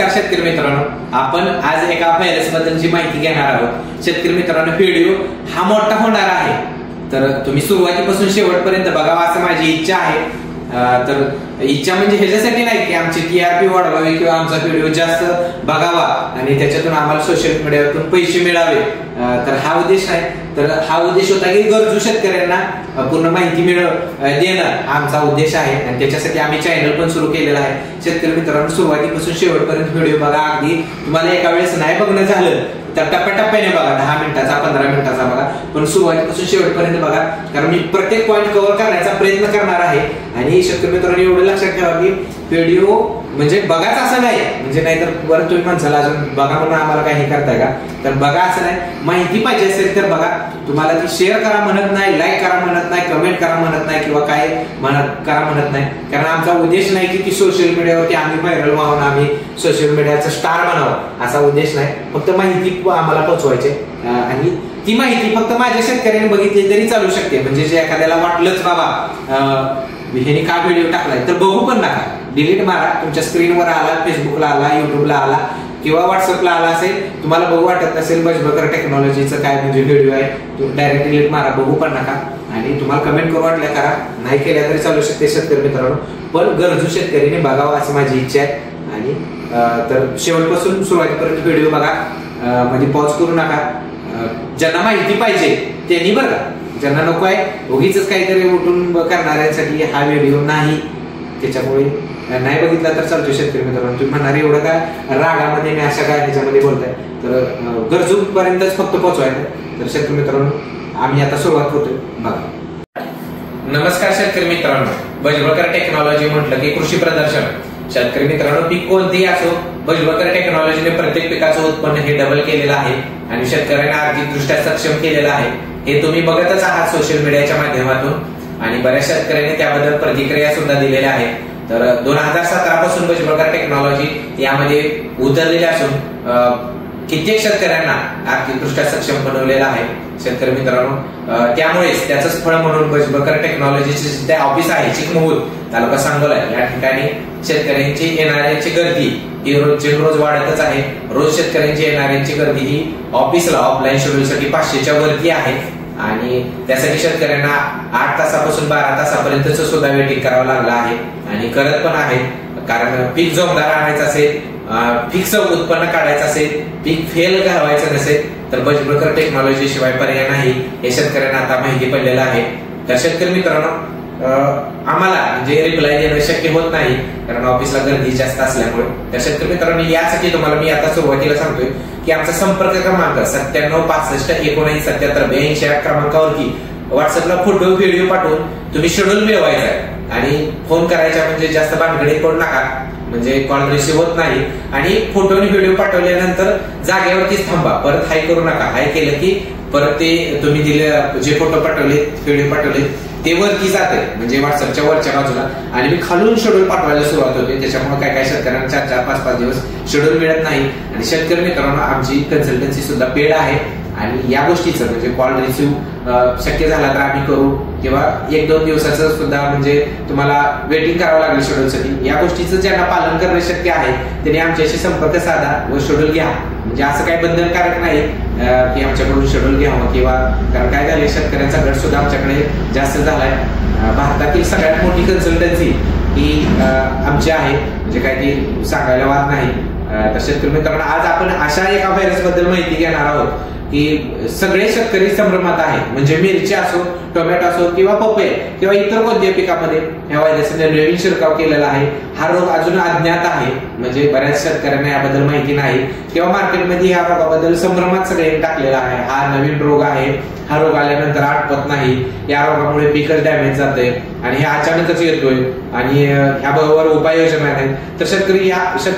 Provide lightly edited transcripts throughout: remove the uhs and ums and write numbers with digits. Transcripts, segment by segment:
नमस्कार शेतकरी मित्रांनो, आपण आज एका व्हायरस बद्दलची माहिती घेणार आहोत। शेतकरी मित्रांनो, व्हिडिओ हा मोठा होणार आहे, तर तुम्ही सुरुवातीपासून शेवटपर्यंत बघावा असं माझी इच्छा आहे। तर इच्छा म्हणजे ह्याच्यासाठी नाही की आमची टीआरपी वाढवावी किंवा आमचा व्हिडिओ जास्त बघावा आणि त्याच्यातून आम्हाला सोशल मीडियावरून पैसे मिळावे, तर हा उद्देश नाही। तर हा उद्देश होता की गरजू शेतकऱ्यांना पूर्ण माहिती देणं आमचा उद्देश आहे आणि त्याच्यासाठी आम्ही चॅनल पण सुरू केलेला आहे। शेतकरी मित्रांनो, सुरुवातीपासून शेवटपर्यंत व्हिडिओ बघा। अगदी तुम्हाला एका वेळेस नाही बघणं झालं तर टप्प्याटप्प्याने बघा, 10 मिनिटाचा 15 मिनिटाचा बघा, पण सुरुवातीपासून शेवटपर्यंत बघा, कारण मी प्रत्येक पॉईंट कव्हर करण्याचा प्रयत्न करणार आहे। आणि शेतकरी मित्रांनो, एवढं लक्षात ठेवा की व्हिडिओ म्हणजे बघाच असं नाही, म्हणजे नाहीतर बरं तुम्ही म्हणसाल अजून बघा म्हणून आम्हाला काही करताय का, तर बघा असं नाही। माहिती पाहिजे असेल तर बघा, तुम्हाला ती शेअर करा म्हणत नाही, लाईक करा म्हणत नाही, कमेंट करा म्हणत नाही किंवा काय करा म्हणत नाही, कारण आमचा उद्देश नाही की ती सोशल मीडियावरती आम्ही व्हायरल व्हावं, आम्ही सोशल मीडियाचा स्टार बनावं, असा उद्देश नाही। फक्त माहिती आम्हाला पोहोचवायची आणि ती माहिती फक्त माझ्या शेतकऱ्यांनी बघितली तरी चालू शकते। म्हणजे जे एखाद्याला वाटलंच बाबा ह्याने का व्हिडिओ टाकलाय तर बघू पण नका, डिलीट मारा। तुमच्या स्क्रीनवर आला, फेसबुकला आला, युट्यूबला आला किंवा व्हॉट्सअपला आला असेल, तुम्हाला बघू वाटत नसेल बजबकर टेक्नॉलॉजीचं काय म्हणजे व्हिडिओ आहे, तो डायरेक्ट डिलीट मारा, बघू पण नका। आणि तुम्हाला कमेंट करू वाटल्या करा, नाही केल्या तरी चालू शकते शेतकरी मित्रांनो, पण गरजू शेतकरीने बघावं असं माझी इच्छा आहे। आणि तर शेवटपासून सुरुवातीपर्यंत व्हिडिओ बघा, म्हणजे पॉज करू नका। ज्यांना माहिती पाहिजे त्यांनी बघा, ज्यांना नको आहे उगीच काहीतरी उठून करणाऱ्यांसाठी हा व्हिडिओ नाही, त्याच्यामुळे नाही बघितला तर चालतो। शेतकरी मित्रांनो, तुम्ही म्हणणार एवढं काय रागामध्ये मी अशा काय ह्याच्यामध्ये बोलताय, तर गरजू पर्यंतच फक्त पोहोचवायचं। तर शेतकरी मित्रांनो, आम्ही आता सुरुवात करतोय बघा। नमस्कार शेतकरी मित्रांनो, बजबकर टेक्नॉलॉजी म्हटलं की कृषी प्रदर्शन। शेतकरी मित्रांनो, पीक कोणतेही असो, बजबकर टेक्नॉलॉजीने प्रत्येक पिकाचं उत्पन्न हे डबल केलेलं आहे आणि शेतकऱ्यांना आर्थिकदृष्ट्या सक्षम केलेलं आहे। हे तुम्ही बघतच आहात सोशल मीडियाच्या माध्यमातून आणि बऱ्याच शेतकऱ्यांनी त्याबद्दल प्रतिक्रिया सुद्धा दिलेल्या आहेत। तर 2017 पासून बजबकर टेक्नॉलॉजी यामध्ये उतरलेली असून कित्येक शेतकऱ्यांना आर्थिकदृष्ट्या सक्षम बनवलेला आहे। शेतकरी मित्रांनो, त्यामुळेच त्याचंच फळ म्हणून बजबकर टेक्नॉलॉजीचे जे ऑफिस आहे चिकमहूद तालुका सांगोला, या ठिकाणी शेतकऱ्यांची येणाऱ्यांची गर्दी ही रोजचे रोज वाढतच आहे। रोज शेतकऱ्यांची येणाऱ्यांची गर्दी ही ऑफिसला ऑफलाईन शेड्यूलसाठी 500च्या वरती आहे आणि त्यासाठी शेतकऱ्यांना 8 तासापासून 12 तासापर्यंतच सुद्धा वेटिंग करावं लागलं आहे आणि करत पण आहे। कारण पीक जोमदार आणायचं असेल, फिक्स उत्पन्न काढायचं असेल, पीक फेल घालवायचं नसेल तर बजबकर टेक्नॉलॉजी शिवाय पर्याय नाही, हे शेतकऱ्यांना आता माहिती पडलेलं आहे। तर शेतकरी मित्रांनो, आम्हाला म्हणजे रिप्लाय देणं शक्य होत नाही कारण ऑफिसला गर्दी जास्त असल्यामुळे। तर शेतकरी मित्रांनो, यासाठी तुम्हाला मी आता सुरुवातीला सांगतोय की आमचा संपर्क क्रमांक 9765197782 या क्रमांकावरती व्हॉट्सअपला फोटो व्हिडिओ पाठवून तुम्ही शेड्यूल मिळवायचा आहे आणि फोन करायचा, म्हणजे जास्त भानगडीत पडू नका, म्हणजे कॉल रिसिव्ह होत नाही। आणि फोटो आणि व्हिडिओ पाठवल्यानंतर जागेवरतीच थांबा, परत हाय करू नका। हाय केलं की परत ते तुम्ही दिले जे फोटो पाठवले व्हिडिओ पाठवले ते वरती जाते, म्हणजे व्हॉट्सअपच्या वरच्या बाजूला, आणि मी खालून शेड्यूल पाठवायला सुरुवात होते। त्याच्यामुळे काय काय शेतकऱ्यांना 4-4, 5-5 दिवस शेड्यूल मिळत नाही। आणि शेतकरी मित्रांनो, आमची कन्सल्टन्सी सुद्धा पेड आहे आणि या गोष्टीचं म्हणजे कॉल रिसिव्ह शक्य झाला तर आम्ही करू किंवा 1-2 दिवसाचं सुद्धा म्हणजे तुम्हाला वेटिंग करावं लागेल शेड्यूलसाठी। या गोष्टीचं ज्यांना पालन करणं शक्य आहे त्यांनी आमच्याशी संपर्क साधा व शेड्यूल घ्या। म्हणजे असं काही बंधनकारक नाही की आमच्याकडून शेड्यूल घ्यावं किंवा, कारण काय झाले शेतकऱ्यांचा गट सुद्धा आमच्याकडे जास्त झालाय। भारतातील सगळ्यात मोठी कन्सल्टन्सी ही आमची आहे, म्हणजे काय ती सांगायला वाद नाही। तर शेतकरी मित्रांनो, आज आपण अशा एका व्हायरस बद्दल माहिती घेणार आहोत की सगळे शेतकरी संभ्रमात आहे। म्हणजे मिरची असो, टोमॅटो असो किंवा पपई किंवा इतर कोणत्या पिकामध्ये या व्हायरसने नवीन शिरकाव केलेला आहे। हा रोग अजून अज्ञात आहे, म्हणजे बऱ्याच शेतकऱ्यांना याबद्दल माहिती नाही किंवा मार्केटमध्ये या रोगाबद्दल संभ्रमात सगळ्यांनी टाकलेला आहे। हा नवीन रोग आहे, हा रोग आल्यानंतर आटपत नाही, या रोगामुळे पीकच डॅमेज जाते आणि हे अचानकच येतोय आणि ह्याबरोबर उपाययोजना नाही। तर शेतकरी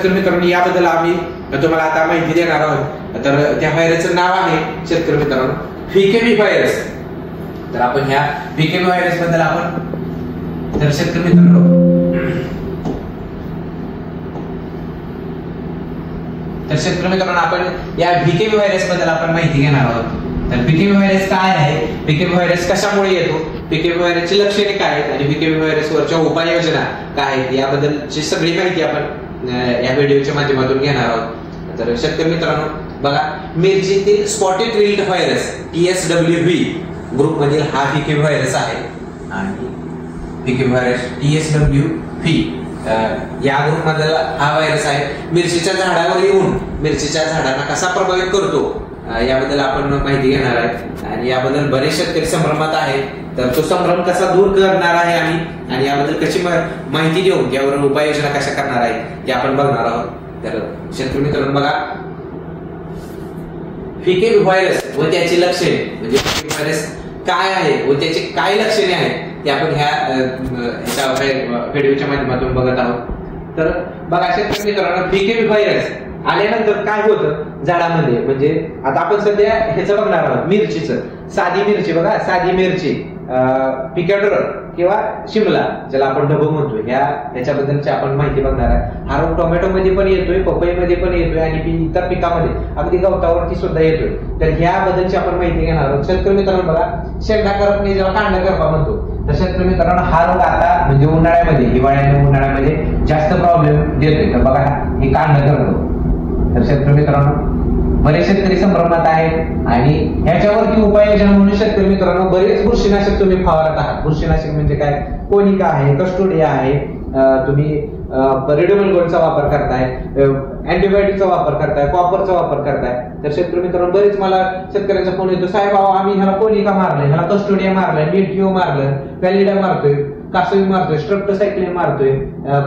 मित्रांनो, याबद्दल आम्ही तुम्हाला आता माहिती देणार आहोत। तर त्या व्हायरसचं नाव आहे शेतकरी मित्रांनो व्हीकेव्ही व्हायरस। तर आपण ह्या व्हीकेव्ही व्हायरस बद्दल आपण शेतकरी मित्रांनो आपण या व्हीकेव्ही व्हायरस बद्दल आपण माहिती घेणार आहोत। तर व्हीकेव्ही व्हायरस काय आहे, व्हीकेव्ही व्हायरस कशामुळे येतो, व्हीकेव्ही व्हायरसची लक्षणे काय आहेत आणि व्हीकेव्ही व्हायरस वरच्या उपाययोजना काय आहेत, याबद्दलची सगळी माहिती आपण या व्हिडिओच्या माध्यमातून घेणार आहोत. तर शेतकरी मित्रांनो बघा, मिरचीतील spotted wilt virus TSWV group मधील हा फिके व्हायरस आहे आणि फिके व्हायरस TSWV या ग्रुप मधला हा व्हायरस आहे. मिरचीच्या झाडावर येऊन मिरचीच्या झाडांना कसा प्रभावित करतो याबद्दल आपण माहिती घेणार आहे आणि याबद्दल बरेच शेतकरी संभ्रमात आहेत. तर तो संभ्रम कसा दूर करणार आहे आणि याबद्दल कशी माहिती देऊन यावर उपाययोजना कशा करणार आहे ते आपण बघणार आहोत. तर शेतकरी मित्रांनो बघा, फिके व्हायरस व त्याची लक्षणे म्हणजे फिके व्हायरस काय आहे व त्याची काय लक्षणे आहेत ते आपण ह्या व्हिडिओच्या माध्यमातून बघत आहोत. तर बघा शेतकरी मित्रांनो, फिके व्हायरस आल्यानंतर काय होतं झाडामध्ये, म्हणजे आता आपण सध्या ह्याचं बघणार आहोत, मिरचीचं. साधी मिरची बघा, साधी मिरची पिकॅडर किंवा शिमला ज्याला आपण ढबू म्हणतो, ह्याच्याबद्दलची आपण माहिती बघणार आहे. हा रोग टोमॅटो मध्ये पण येतोय, पपई मध्ये पण येतोय आणि इतर पिकामध्ये अगदी गवतावरती सुद्धा येतोय. तर ह्याबद्दलची आपण माहिती घेणार आहोत. शेतकरी मित्रांनो बघा, शेंडा करपणे ज्याला कांड करपा म्हणतो, तर शेतकरी मित्रांनो हा रोग आता म्हणजे उन्हाळ्यामध्ये, हिवाळ्याने उन्हाळ्यामध्ये जास्त प्रॉब्लेम देतोय. तर बघा हे कांड करतो. तर शेतकरी मित्रांनो बरेच शेतकरी संभ्रमात आहेत आणि ह्याच्यावरती उपाययोजना म्हणून शेतकरी मित्रांनो बरेच बुरशीनाशक तुम्ही फवारत आहात. बुरशीनाशक म्हणजे काय, कोनिका आहे, कस्टोडिया आहे, तुम्ही रेडिओमल गोल्डचा वापर करताय, अँटीबायोटिकचा वापर करताय, कॉपरचा वापर करताय. तर शेतकरी मित्रांनो बरेच मला शेतकऱ्यांचा फोन येतो, साहेब आम्ही ह्याला कोनिका मारलंय, ह्याला कस्टोडिया मारलाय, मेटिओ मारलं, व्हॅलिडा मारतोय, कासवी मारतोय, स्ट्रेप्टोसायक्लिन मारतोय,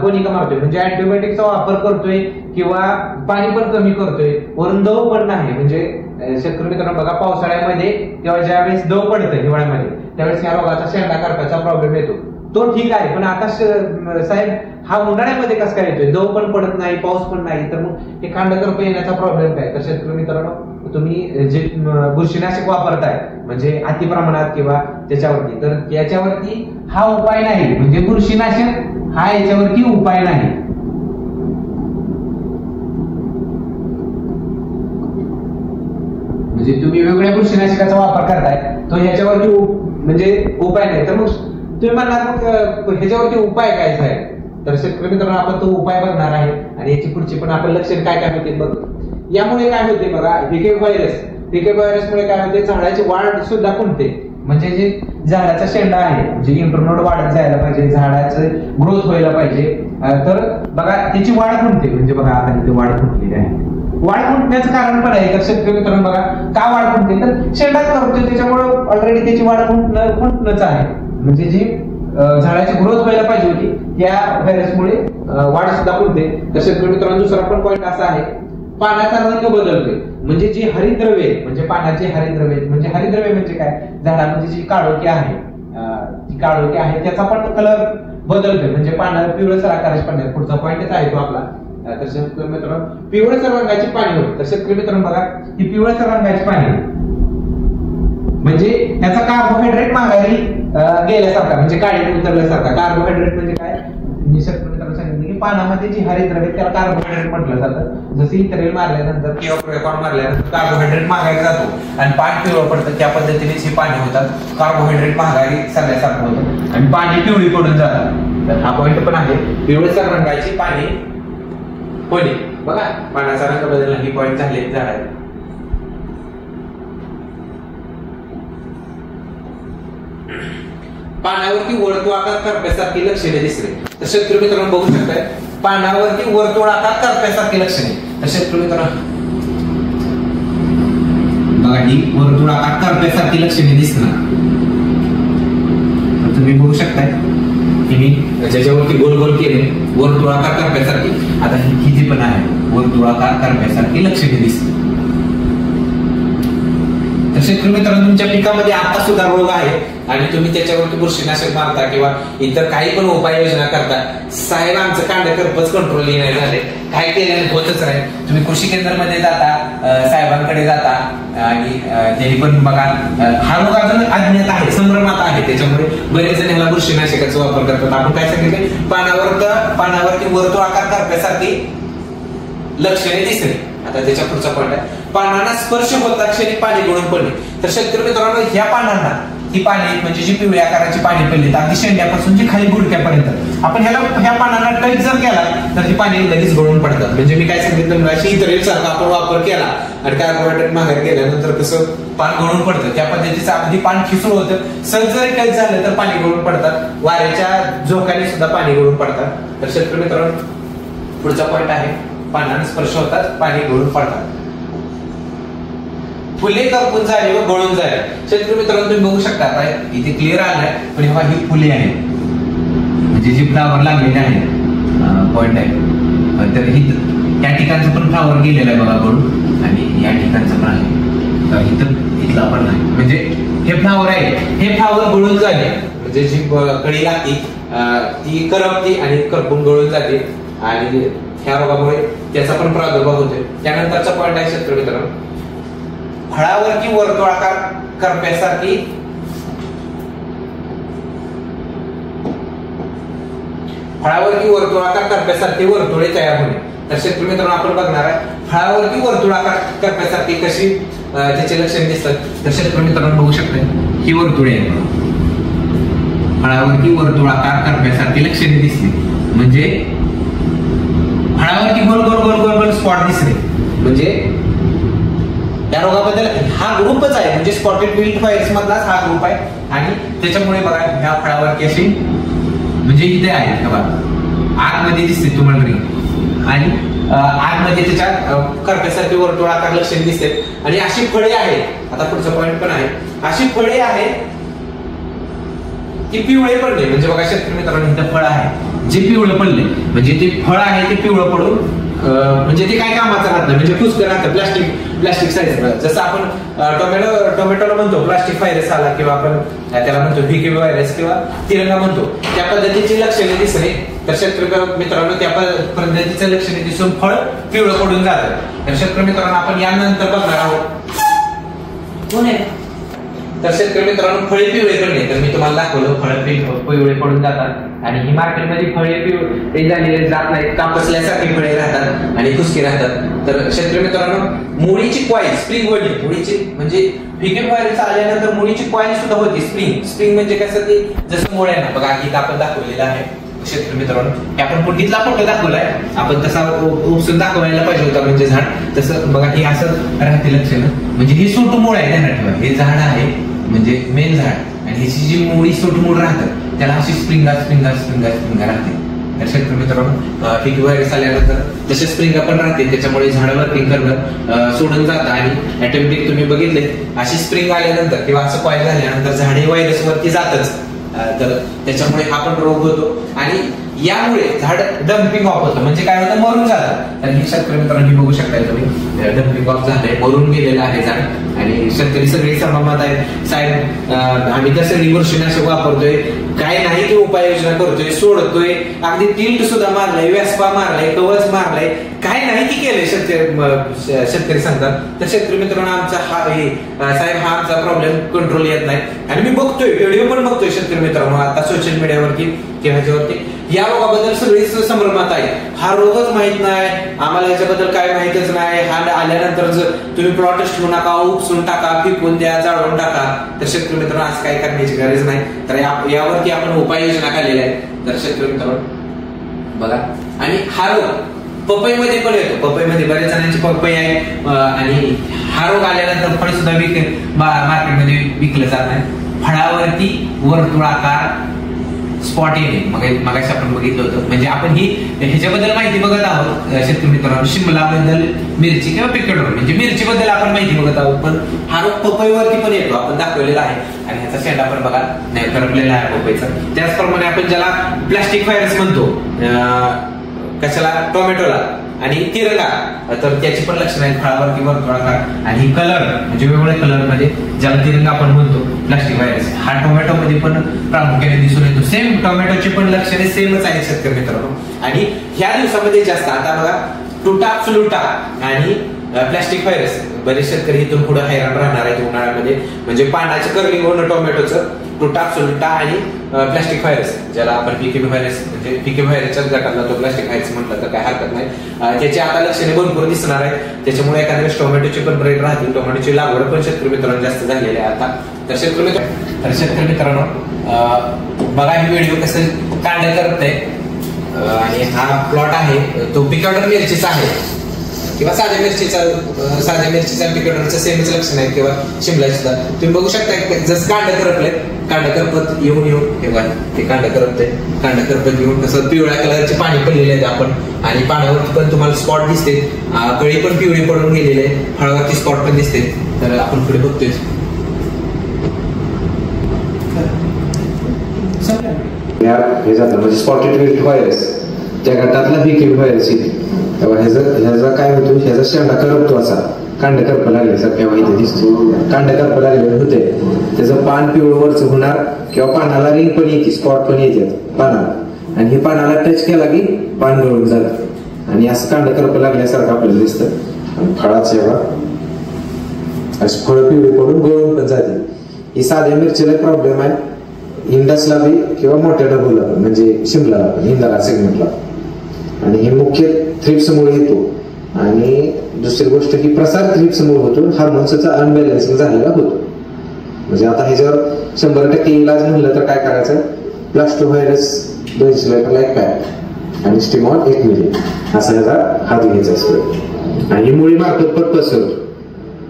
कोनिका मारतोय, म्हणजे अँटीबायोटिकचा वापर करतोय किंवा पाणी पण कमी करतोय, वरून दव पण नाही. म्हणजे शेतकरी मित्रांनो बघा, पावसाळ्यामध्ये किंवा ज्यावेळेस दव पडतं हिवाळ्यामध्ये त्यावेळेस या रोगाचा शेंडा करपाचा प्रॉब्लेम येतो. तो ठीक आहे, पण आता साहेब हा उन्हाळ्यामध्ये कसं काय येतोय, दव पण पडत नाही, पाऊस पण नाही, तर मग हे कांड करप येण्याचा प्रॉब्लेम काय. तर शेतकरी मित्रांनो तुम्ही जे बुरशीनाशक वापरताय म्हणजे अति प्रमाणात किंवा त्याच्यावरती, तर याच्यावरती हा उपाय नाही. म्हणजे बुरशीनाशक हा याच्यावरती उपाय नाही. म्हणजे तुम्ही वेगवेगळ्या बुरशीनाशकाचा वापर करताय, तो ह्याच्यावरती म्हणजे उपाय नाही. तर मग तुम्ही म्हणणार मग ह्याच्यावरती उपाय काय आहे. तर शेतकरी मित्रांनो आपण तो उपाय बघणार आहे आणि याची पुढची पण आपण लक्षण काय काय होते बघ. यामुळे काय होते बघा, फिके व्हायरसमुळे काय होते, झाडाची वाढ सुद्धा खुंटते. म्हणजे जे झाडाचा शेंडा आहे म्हणजे इंटरनोड वाढत जायला पाहिजे, झाडाचं ग्रोथ व्हायला पाहिजे, तर बघा त्याची वाढ खुंटते. म्हणजे बघा आता इथे वाढ खुंटलेली आहे. वाढ खुंटण्याचं कारण पण आहे. तर शेतकरी मित्रांनो बघा का वाढ खुंटते, तर शेंडाच करतो त्याच्यामुळे ऑलरेडी त्याची वाढ खुंटणंच आहे. म्हणजे जी झाडाची ग्रोथ व्हायला पाहिजे होती त्या व्हायरसमुळे वाढ सुद्धा खुंटते. तर शेतकरी मित्रांनो दुसरा पण पॉईंट असा आहे, पानाचा रंग बदलतोय. म्हणजे जी हरितद्रव्ये म्हणजे पानाचे हरितद्रव्ये म्हणजे काय, झाडामध्ये जी काळोखी आहे ती काळोखी आहे त्याचा पण कलर बदलतोय. म्हणजे पानं पिवळसर आकाराचे पडतात. पुढचा पॉईंटच आहे तो आपला. तर शेतकरी मित्रांनो पिवळसर रंगाची पाने होती. तर शेतकरी मित्रांनो बघा ही पिवळसर रंगाची पाने म्हणजे त्याचा कार्बोहायड्रेट माघारी गेल्यासारखा, म्हणजे काळी उतरल्यासारखा. कार्बोहायड्रेट म्हणजे काय, मी शेतकरी मित्रांनो सांगितलं की पानामध्ये जी हरितद्रव्ये त्याला कार्बोहायड्रेट म्हटलं जातं. जसे इथेनॉल मारल्यानंतर किंवा प्रोपॉन मारल्यानंतर कार्बोहायड्रेट माघारी जातो आणि पान पिवळं पडतं. त्या पद्धतीनेच ही पाने होतात, कार्बोहायड्रेट माघारी चालल्यासारखं होतं आणि पाने पिवळी पडून जातात. तर हा पॉईंट पण आहे, पिवळसर रंगाची पाने होणे. बघा पानाचा रंग बदलला, ही पॉईंट झाले झाडाचे. पानावरती वर्तुळाकार करप्यासारखी लक्षणे दिसते. तर शेतकरी मित्रांनो बघू शकताय पानावरती वर्तुळाकार करप्यासारखी लक्षणे. तर शेतकरी मित्रांनो बघा ही वर्तुळाकार करप्यासारखी लक्षणे दिसणार. तर तुम्ही बघू शकताय की मी ज्याच्यावरती गोल गोल केले वर्तुळाकार करप्यासारखी, आता ही जी पण आहे वर्तुळाकार करप्यासारखी लक्षणे दिसते. तर शेतकरी मित्रांनो तुमच्या पिकामध्ये आता सुद्धा रोग आहे आणि तुम्ही त्याच्यावरती बुरशीनाशक मारता किंवा इतर काही पण उपाययोजना करता, साहेब आमचं कांड करपच कंट्रोल नाही झाले, काय केल्याने होतच नाही. तुम्ही कृषी केंद्रामध्ये जाता, साहेबांकडे जाता आणि त्यांनी पण बघा हा रोग अजून अज्ञात आहे, संभ्रमात आहे, त्याच्यामुळे बरेच जण ह्याला बुरशीनाशकाचा वापर करतात. आपण काय सांगितले, पानावरती वर्तुळाकार करप्यासारखी लक्षणे दिसते. आता त्याच्या पुढचा पॉईंट आहे, पानांना स्पर्श होता क्षणी पाणी गळून पडणे. तर शेतकरी मित्रांनो ह्या पानांना ती पाने म्हणजे जी पिवळ्या आकाराची पाने पडली अगदी शेंड्यापासून जी खाली गुडक्यापर्यंत आपण ह्या पानांना टच जर केला तर ती पाने लगेच गळून पडतात. म्हणजे मी काय सांगितलं इतर सारखा आपण वापर केला आणि कार्बोहायड्रेट मागे गेल्यानंतर कसं पान गळून पडतं त्या पद्धतीचं अगदी पान खिसूळ होतं. सहज जरी टच झालं तर पाणी गळून पडतात. वाऱ्याच्या झोक्याने सुद्धा पाणी गळून पडतात. तर शेतकरी मित्रांनो पुढचा पॉईंट आहे पानांना स्पर्श होतात पाणी गळून पडतात. फुले करपून झाली व गळून झाले. शेतकरी मित्रांनो तुम्ही बघू शकता आता इथे क्लिअर आलाय पण ही फुले आहेत म्हणजे जी फ्लावर लागलेले आहेत पॉइंट आहे. तर या ठिकाणचं पण फ्लावर गेलेलं आहे बघा गळून आणि या ठिकाणचं पण आहे इथला पण आहे. म्हणजे हे फ्लावर आहे हे फ्लावर गळून झाले म्हणजे जी कळी लागते ती करपती आणि करपून गळून जाते आणि ह्या रोगामुळे त्याचा पण प्रादुर्भाव होतो. त्यानंतरचा पॉइंट आहे शेतकरी मित्रांनो फळावरती वर्तुळाकार करप्यासारखी फळावरती वर्तुळाकार करप्यासारखी वर्तुळे तयार होणे. तर शेतकरी मित्रांनो आपण बघणार आहे फळावरती वर्तुळाकार करप्यासारखी कशी त्याचे लक्षणे दिसतात. तर शेतकरी मित्रांनो बघू शकता ही वर्तुळे आहेत फळावरती वर्तुळाकार करप्यासारखी लक्षणे दिसली म्हणजे फळावरती गोल गोल गोल गोल गोल स्पॉट दिसले म्हणजे या रोगाबद्दल हा ग्रुपच आहे म्हणजे स्पॉटेड विल्ट व्हायरस मधलाच हा ग्रुप आहे. आणि त्याच्यामुळे बघा ह्या फळावरती अशी म्हणजे इथे आहे बघा आतमध्ये दिसते तुम्हाला रिंग आणि आतमध्ये त्याच्या करप्यासारखी वर्तुळाकार लक्षणे दिसते. आणि अशी फळे आहेत आता पुढचा पॉईंट पण आहे अशी फळे आहेत ती पिवळे पडले म्हणजे बघा शेतकरी मित्रांनो इथं फळ आहे जे पिवळं पडले म्हणजे ते फळ आहे ते पिवळं पडून म्हणजे ते काय कामाचं राहत नाही म्हणजे फुसकं राहतं प्लास्टिक साईज. जसं आपण टोमॅटोला म्हणतो प्लास्टिक व्हायरस आला किंवा आपण त्याला म्हणतो व्हीकेबी व्हायरस किंवा तिरंगा म्हणतो त्या पद्धतीची लक्षणे दिसणे. तर शेतकरी मित्रांनो त्या पद्धतीचं लक्षणे दिसून फळ पिवळं पडून जातं. तर शेतकरी मित्रांनो आपण यानंतर बघणार आहोत कोण आहे तर शेतकरी मित्रांनो फळे पिवळे पडले. तर मी तुम्हाला दाखवलं फळ पिवळे पडून जातात आणि ही मार्केटमध्ये फळे पिवळे झालेले जात नाहीत कापसल्यासारखी फळे राहतात आणि फुसके राहतात. तर शेतकरी मित्रांनो मुळीची कॉईल स्प्रिंग वळली मुळीची म्हणजे व्हीकेबी व्हायरस आल्यानंतर मुळीची कॉईल सुद्धा होती. स्प्रिंग म्हणजे कसं ते जसं मुळ्यांना बघा इथं आपण दाखवलेलं आहे शेतकरी मित्रांनो आपण कुंडीतला फोटो दाखवलाय आपण तसा उपसून दाखवायला पाहिजे होता म्हणजे झाड तसं बघा हे असं राहते लक्षण म्हणजे ही सोटू मूळ आहे ध्यानात ठेवा हे झाड आहे म्हणजे मेन झाड आणि ह्याची जी मुळी सोटू मूळ राहतात त्याला अशी स्प्रिंगा राहते. तर शेतकरी मित्रांनो व्हीकेबी व्हायरस आल्यानंतर तसे स्प्रिंगा पण राहते त्याच्यामुळे झाडावर पिंक करणं सोडून जातं आणि ऑटोमॅटिक तुम्ही बघितले अशी स्प्रिंग आल्यानंतर किंवा असं कॉईल झाल्यानंतर झाड हे व्हायरस वरती जातच. तर त्याच्यामुळे हा पण रोग होतो आणि यामुळे झाड डम्पिंग ऑफ होतं म्हणजे काय होतं मरून जातं. आणि हे शेतकरी मित्रांनो बघू शकताय तुम्ही डम्पिंग ऑफ झालंय मरून गेलेलं आहे झाड आणि शेतकरी सगळी सहमत आहेत साहेब आम्ही तर सगळी बुरशीनाशक वापरतोय काय नाही ते उपाययोजना करतोय सोडतोय अगदी टिल्ट सुद्धा मारलाय व्यासपा मारलाय कवच मारलाय काय नाही ती केलंय शेतकरी सांगतात. तर शेतकरी मित्रांनो आमचा साहेब हा आमचा प्रॉब्लेम कंट्रोल येत नाही आणि मी बघतोय व्हिडिओ पण बघतोय शेतकरी मित्रांनो आता सोशल मीडियावरती किंवा ह्याच्यावरती या रोगाबद्दल सगळीच संभ्रमात आहे. हा रोगच माहित नाही आम्हाला याच्याबद्दल काय माहितच नाही हा आल्यानंतर जर तुम्ही प्लॉटच ठेवू नका उपसून टाका फेकून द्या जाळून टाका. तर शेतकरी मित्रांनो असं काय करण्याची गरज नाही. तर यावरती आपण उपाययोजना केलेल्या आहेत. तर शेतकरी मित्रांनो बघा आणि हा रोग पपईमध्ये पण येतो पपईमध्ये बऱ्याच जणांची पपई आहे आणि हा रोग आल्यानंतर फळ सुद्धा मार्केटमध्ये विकलं जात नाही. फळावरती वर्तुळाकार स्पॉट येणे मग आपण बघितलं होतं म्हणजे आपण ही ह्याच्याबद्दल माहिती बघत आहोत शेतकरी मित्रांनो शिमला बद्दल मिरची किंवा पिकटवर म्हणजे मिरची बद्दल आपण माहिती बघत आहोत पण हा रोग पपईवरती पण येतो आपण दाखवलेला आहे आणि ह्याचा शेंडा पण बघा नाही करपलेला आहे पपईचा. त्याचप्रमाणे आपण ज्याला प्लास्टिक व्हायरस म्हणतो कशाला टोमॅटोला आणि तिरंगा तर त्याची पण लक्षणं आहेत फळावरती वर्तुळाकार आणि कलर म्हणजे वेगवेगळ्या कलर मध्ये ज्याला तिरंगा आपण म्हणतो प्लास्टिक व्हायरस हा टोमॅटो मध्ये पण प्रामुख्याने दिसून येतो. सेम टोमॅटोची पण लक्षणे सेमच आहेत शेतकरी मित्रांनो आणि ह्या दिवसामध्ये जास्त आता बघा टुटा फ्लुटा आणि प्लास्टिक व्हायरस बरेच शेतकरी इथून पुढे हैराण राहणार आहेत उन्हाळ्यामध्ये म्हणजे पानाचं कर्लिंग होणं टोमॅटोचं टुटा सुलटा आणि प्लास्टिक व्हायरस, ज्याला आपण पीकेबी व्हायरस म्हणजे पीकेबी व्हायरसच्याच गटातला तो प्लास्टिक व्हायरस म्हटलं तर काय हरकत नाही. त्याची आता लक्षणे भरपूर दिसणार आहेत. त्याच्यामुळे एखाद्या वेळेस टोमॅटोची पण रेट राहतील. टोमॅटोची लागवड पण शेतकरी मित्रांनो जास्त झालेली आहे आता. तर शेतकरी मित्रांनो बघा हे व्हिडिओ कसं कांड करतंय. आणि हा प्लॉट आहे तो पिकाडर मिरचीचा आहे किंवा साध्या मिरचीचा पिकाडरचं सेमच लक्षण आहे किंवा शिमला सुद्धा तुम्ही बघू शकता. जसं कांड करपत येऊन किंवा ते कांड करपत येऊन कसं पिवळ्या कलरचे पाणी पडलेले आहेत आपण. आणि पाण्यावरती पण तुम्हाला स्पॉट दिसते, कळी पण पिवळी पडून गेलेले, फळावरती स्पॉट पण दिसते. तर आपण पुढे बघतोय म्हणजे स्पॉटेड विल्ट व्हायरस त्या गटातला पीकेबी व्हायरस येते. तेव्हा ह्याचा काय होतो, ह्याचा शेंडा करपतो, असा कांड करप लागल्यासारख्या माहिती दिसतो. कांड करप लागले होते, त्याचं पान पिवळं वरचं होणार किंवा पानाला रिंग पण येते, स्पॉट पण येते पानाला. आणि हे पानाला टच केला की पान गळून जातं आणि असं कांड करप लागल्यासारखं आपल्याला दिसतं. आणि फळाचं अशी फळं पिवळी पडून गळून पण जाते. ही साध्या मिरचीला प्रॉब्लेम आहे, इंडसला बी किंवा मोठ्या डबूला म्हणजे शिमला इंदारा सेगमेंटला. आणि हे मुख्य थ्रिप्समुळे येतो. आणि दुसरी गोष्ट की प्रसार थ्रिप्समुळे होतो, हार्मोन्सचा अनबॅलन्सिंग झालेला होतो. म्हणजे आता ह्याच्यावर 100% इलाज म्हणलं तर काय करायचं, प्लास्टोव्हायरस 200 लिटरला 1 पॅक आणि स्टिमॉल 1 मिली असा ह्याचा हात घ्यायचा असतो. आणि मुळी मार्फत पण पसरतो.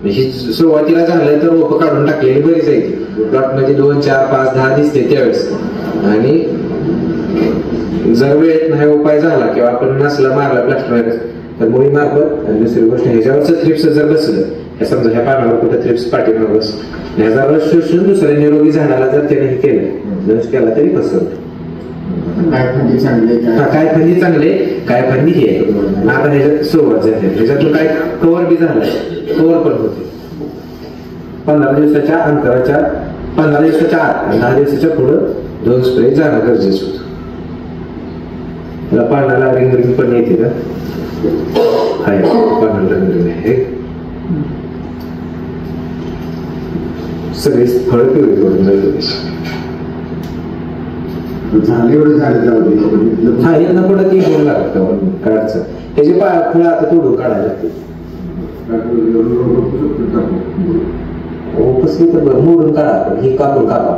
ही सुरुवातीला झालं तर रोपं काढून टाकलेली बरी जाईल. प्लॉट मध्ये 2, 4, 5, 10 दिसते त्यावेळेस. आणि जर वेळेत नाही उपाय झाला किंवा आपण नसला मारला प्लास्टिक व्हायरस तर मुळी मार्फत. आणि दुसरी गोष्ट ह्याच्यावरच थ्रिप्स जर बसलं, समजा ह्या पानावर कुठे थ्रिप्स पाठीमागं बसलं, ह्याचा रस शोषून दुसऱ्या निरोगी झाडाला जर त्याने हे केलं, लस केला तरी पसरतो. काय फांदी चांगले काय फांदी हे आहे. आता ह्याच्यात सुरुवात झाली, ह्याच्यातून काय कव्हर बी झालाय, कव्हर पण होते. 15 दिवसाच्या अंतराच्या 15 दिवसाच्या आत आणि 10 दिवसाच्या पुढं 2 स्प्रे जाणं गरजेचं होतं. त्याला पानाला रिंग पण येते का, पानाला रिंग आहे. सगळी फळं पिवळी पडून जायचं. पुढं ती गोल लागतं काढायचं. त्याची फळं आता तोडून काढायला लागते. उपसली तर मोडून काढा, ही कापून काढा,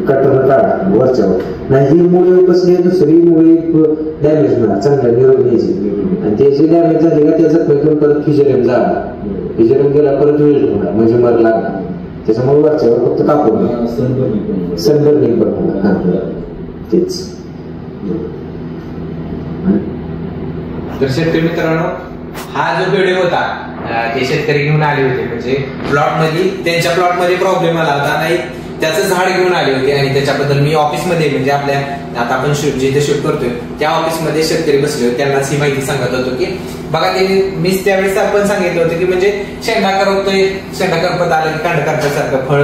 कटरनं काढा वरच्यावर. नाही ही मुळे उपसली, दुसरी मुळे डॅमेज होणार, चांगल्या निरोगी घ्यायची. आणि त्याची डॅमेज झाली का त्या जखमेतून परत फिजरियम झाला, फिजरियम गेला परत वेळ होणार म्हणजे मर लागणार. त्याच्यामुळे वरच्यावर फक्त कापून सनबर्निंग पण होणार. तेच. तर शेतकरी मित्रांनो हा जो व्हिडिओ होता ते शेतकरी घेऊन आले होते. म्हणजे त्यांच्या प्लॉट मध्ये प्रॉब्लेम आला होता नाही, त्याचं झाड घेऊन आले होते. आणि त्याच्याबद्दल मी ऑफिसमध्ये म्हणजे आपल्या आता आपण जिथे शूट करतोय त्या ऑफिसमध्ये शेतकरी बसले होते, त्यांनाच ही माहिती सांगत होतो की बघा ते मीच त्यावेळेस आपण सांगितलं होतं की म्हणजे शेंडा करपत आलं की कांड करपासारखं फळ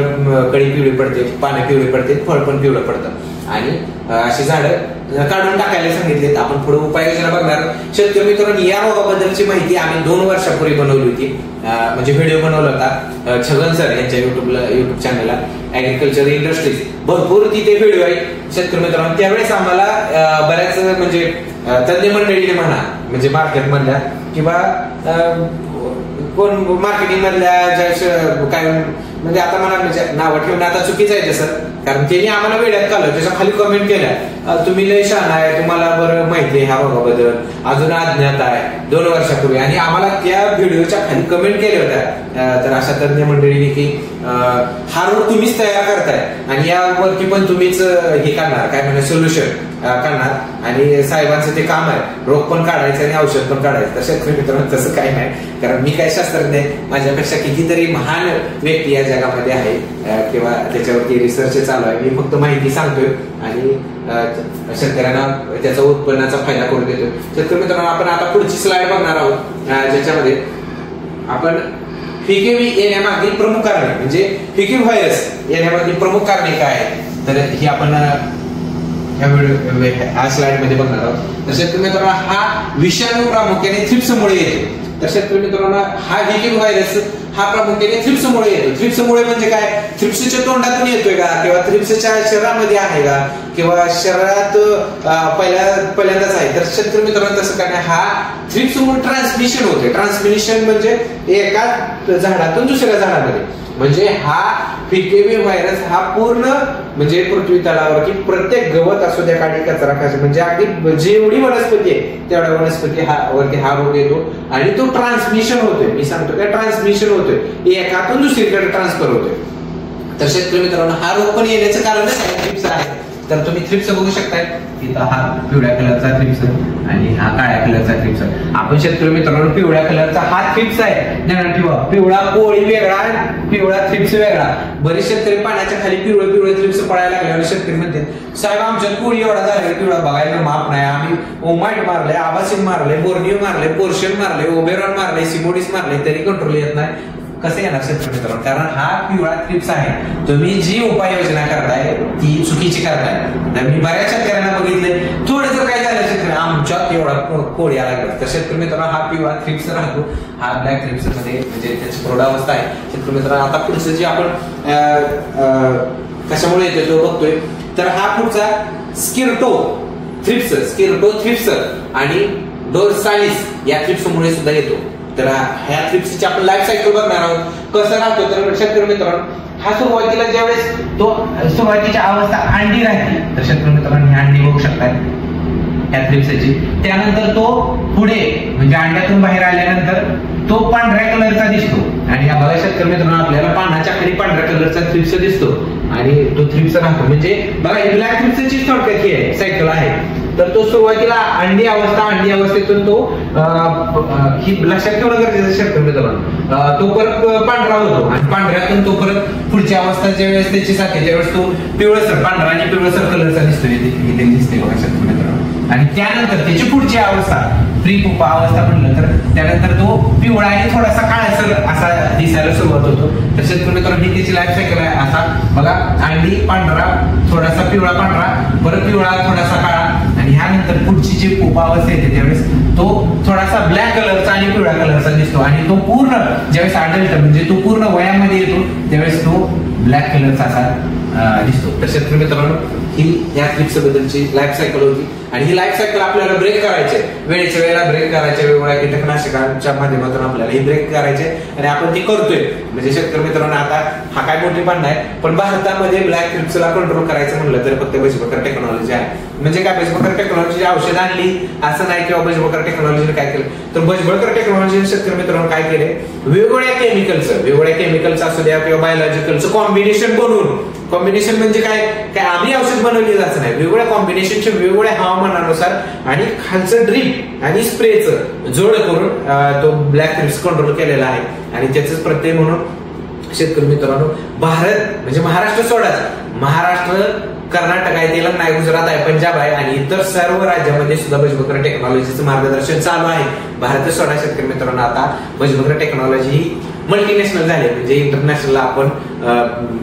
कळी पिवळी पडते, पानं पिवळी पडते, फळ पण पिवळं पडतं. आणि अशी झाडं काढून टाकायला सांगितलेत. आपण पुढे उपाययोजना बघणार. शेतकरी मित्रांनो या रोगाबद्दलची माहिती आम्ही 2 वर्षापूर्वी बनवली होती, म्हणजे व्हिडिओ बनवला होता छगन सर यांच्या युट्यूब चॅनलला, ऍग्रिकल्चर इंडस्ट्रीज. भरपूर तिथे व्हिडिओ आहे शेतकरी मित्रांनो. त्यावेळेस आम्हाला बऱ्याच म्हणजे तज्ञ मंडळीने म्हणा, म्हणजे मार्केट मधल्या किंवा कोण मार्केटिंग मधल्या काय म्हणजे आता मला म्हणजे नावं ठेवणं आता चुकीचं आहे तसं, कारण त्यांनी आम्हाला वेड्यात काढलं. त्याच्या खाली कमेंट केल्या तुम्ही लय शहाणा आहे, तुम्हाला बरं माहिती आहे ह्या रोगाबद्दल, अजून अज्ञात आहे 2 वर्षापूर्वी. आणि आम्हाला त्या व्हिडिओच्या खाली कमेंट केल्या होत्या. तर अशा तज्ञ मंडळीने की हा रोग तुम्हीच तयार करताय आणि यावरती पण तुम्हीच हे करणार, काय म्हणजे सोल्युशन करणार. आणि साहेबांचं ते काम आहे रोग पण काढायचं आणि औषध पण काढायचं. तर शेतकरी मित्रांनो तसं काही नाही, कारण मी काय शास्त्रज्ञ आहे, माझ्यापेक्षा कितीतरी महान व्यक्ती या जगामध्ये आहे किंवा त्याच्यावरती रिसर्च चालू आहे. मी फक्त माहिती सांगतोय आणि शेतकऱ्यांना त्याचा उत्पन्नाचा फायदा करून देतोय. शेतकरी मित्रांनो आपण आता पुढची स्लाइड बघणार आहोत, ज्याच्यामध्ये आपण पीकेबी येण्यामागील प्रमुख कारणे म्हणजे पीकेबी व्हायरस येण्यामागील प्रमुख कारणे काय आहेत. तर ही आपण ह्या स्लाइड मध्ये बघणार आहोत. तर शेतकरी मित्रांनो हा विषाणू प्रामुख्याने थ्रिप्समुळे येतो. तर शेतकरी मित्रांनो हा व्हीकिंग व्हायरस हा प्रामुख्याने थ्रिप्समुळे येतो. थ्रिप्समुळे म्हणजे काय, थ्रिप्सच्या तोंडातून येतोय का, किंवा थ्रिप्सच्या शरीरामध्ये आहे का, किंवा शरीरात पहिल्यांदाच आहे. तर शेतकरी मित्रांनो तसं काय नाही, हा थ्रिप्समुळे ट्रान्समिशन होते. ट्रान्समिशन म्हणजे एका झाडातून दुसऱ्या झाडामध्ये, म्हणजे हा व्हीकेव्ही व्हायरस हा पूर्ण म्हणजे पृथ्वी तळावर की प्रत्येक गवत असू द्या, काडी कचरा खायचं, म्हणजे अगदी जेवढी वनस्पती आहे तेवढ्या वनस्पती वरती हा रोग येतो आणि तो ट्रान्समिशन होतोय. मी सांगतो काय, ट्रान्समिशन होतोय, एकातून दुसरीकडे ट्रान्सफर होतोय. तर शेतकरी मित्रांनो हा रोग पण येण्याचं कारणच थ्रिप्स आहे. तर तुम्ही थ्रिप्स बघू शकताय, इथं हा पिवळ्या कलरचा थ्रिप्स आणि हा काळ्या कलरचा थ्रिप्स. आपण शेतकरी मित्रांनो पिवळ्या कलरचा हा थ्रिप्स आहे, ध्यानात ठेवा. पिवळा कोळी वेगळा, पिवळा थ्रिप्स वेगळा. बरेच शेतकरी पाण्याच्या खाली पिवळे पिवळे थ्रिप्स पडायला लागले आणि शेतकरी म्हणतात साहेब आमच्यात कोळी एवढा झाला पिवळा बघायला माप नाही, आम्ही ओमाइट मारले, आबासिन मारले, बोर्निओ मारले, पोर्शन मारले, ओबेरॉन मारले, सिमोडिस मारले, तरी कंट्रोल येत नाही. कसं येणार शेतकरी मित्रांनो, कारण हा पिवळा थ्रिप्स आहे. तुम्ही जी उपाययोजना करताय ती चुकीची करताय. मी बऱ्याच शेतकऱ्यांना बघितले, थोडं जर काय झालं शेतकरी आमच्यात एवढा कोळी आला, तर शेतकरी मित्रांनो हा पिवळा थ्रिप्स राहतो. हा ब्लॅक थ्रिप्स मध्ये म्हणजे त्याची प्रौढावस्था आहे. शेतकरी मित्रांनो आता पुढचं जे आपण कशामुळे येतो तो बघतोय. तर हा पुढचा स्किर्टो थ्रिप्स आणि डोर्सालिस या थ्रिप्समुळे सुद्धा येतो. तर ह्या थ्रिप्सची आपण लाईफ सायकल बघणार आहोत, कसं राहतो. तर शेतकरी मित्रांनो हा सुरुवातीला ज्यावेळेस तो सुरुवातीची अवस्था अंडी राहते, तर शेतकरी मित्रांनो ही अंडी बघू शकतात ह्या थ्रिप्सची. त्यानंतर तो पुढे म्हणजे अंड्यातून बाहेर आल्यानंतर तो पांढऱ्या कलरचा दिसतो आणि बघा शेतकरी मित्रांनो आपल्याला पानाच्या खाली पांढऱ्या कलरचा थ्रिप्स दिसतो आणि तो थ्रिप्स राहतो. म्हणजे बघा ही ब्लॅक थ्रिप्सची थोडक्यात ही सायकल आहे. तर तो सुरुवातीला अंडी अवस्थेतून तो ही लक्षात ठेवणं गरजेचं शेतकरी मित्रांनो, तो परत पांढरा होतो आणि पांढऱ्यातून तो परत पुढची अवस्था ज्यावेळेस त्याची साथे त्यावेळेस तो पिवळसर पांढरा आणि पिवळसर कलरचा दिसतो, इथे दिसते बघा शेतकरी मित्रांनो. आणि त्यानंतर त्याची पुढची अवस्था प्री पुपा अवस्था म्हणलं तर त्यानंतर तो पिवळा आणि थोडासा काळसर असा दिसायला सुरुवात होतो. तर शेतकरी मित्रांनो ही त्याची लाईफ सायकल आहे. असा बघा अंडी पांढरा, थोडासा पिवळा पांढरा, परत पिवळा, थोडासा काळा आणि ह्यानंतर पुढची जी पुपा अवस्था येते त्यावेळेस तो थोडासा ब्लॅक कलरचा आणि पिवळ्या कलरचा दिसतो आणि तो पूर्ण ज्यावेळेस अडल्ट म्हणजे तो पूर्ण वयामध्ये येतो त्यावेळेस तो ब्लॅक कलरचा असा दिसतो. तर शेतकरी मित्रांनो ही या थ्रिप्स बद्दलची लाईफ सायकल होती आणि ही लाईफ सायकल आपल्याला ब्रेक करायचे, वेळेच्या वेळेला ब्रेक करायचे, वेगवेगळ्या कीटकनाशकांच्या माध्यमातून आपल्याला ही ब्रेक करायचे आणि आपण ती करतोय. म्हणजे शेतकरी मित्रांनो आता हा काय मोठी पण नाही, पण भारतामध्ये ब्लॅक थ्रिप्सला कंट्रोल करायचं म्हणलं तर फक्त बजबकर टेक्नॉलॉजी आहे. म्हणजे काय बजबकर टेक्नॉलॉजी औषध आणली असं नाही, किंवा बजबकर टेक्नॉलॉजीने काय केलं, तर बजबकर टेक्नॉलॉजी शेतकरी मित्रांनो काय केले, वेगवेगळ्या केमिकलचं असू द्या किंवा बायोलॉजिकलचं कॉम्बिनेशन बनवून, कॉम्बिनेशन म्हणजे काय आम्ही औषध बनवली जायचं नाही, वेगवेगळ्या कॉम्बिनेशनचे वेगवेगळ्या हवामानानुसार आणि खालचं ड्रीप आणि स्प्रेचं जोड करून तो ब्लॅक थ्रिप्स कंट्रोल केलेला आहे. आणि त्याच प्रत्यय म्हणून शेतकरी मित्रांनो भारत म्हणजे महाराष्ट्र सोडाच, महाराष्ट्र, कर्नाटक आहे, तेलंगणा आहे, गुजरात आहे, पंजाब आहे आणि इतर सर्व राज्यामध्ये सुद्धा बजबकर टेक्नॉलॉजीचं मार्गदर्शन चालू आहे. भारत सोडा शेतकरी मित्रांनो आता बजबकर टेक्नॉलॉजी ही मल्टीनॅशनल झाली, म्हणजे इंटरनॅशनल आपण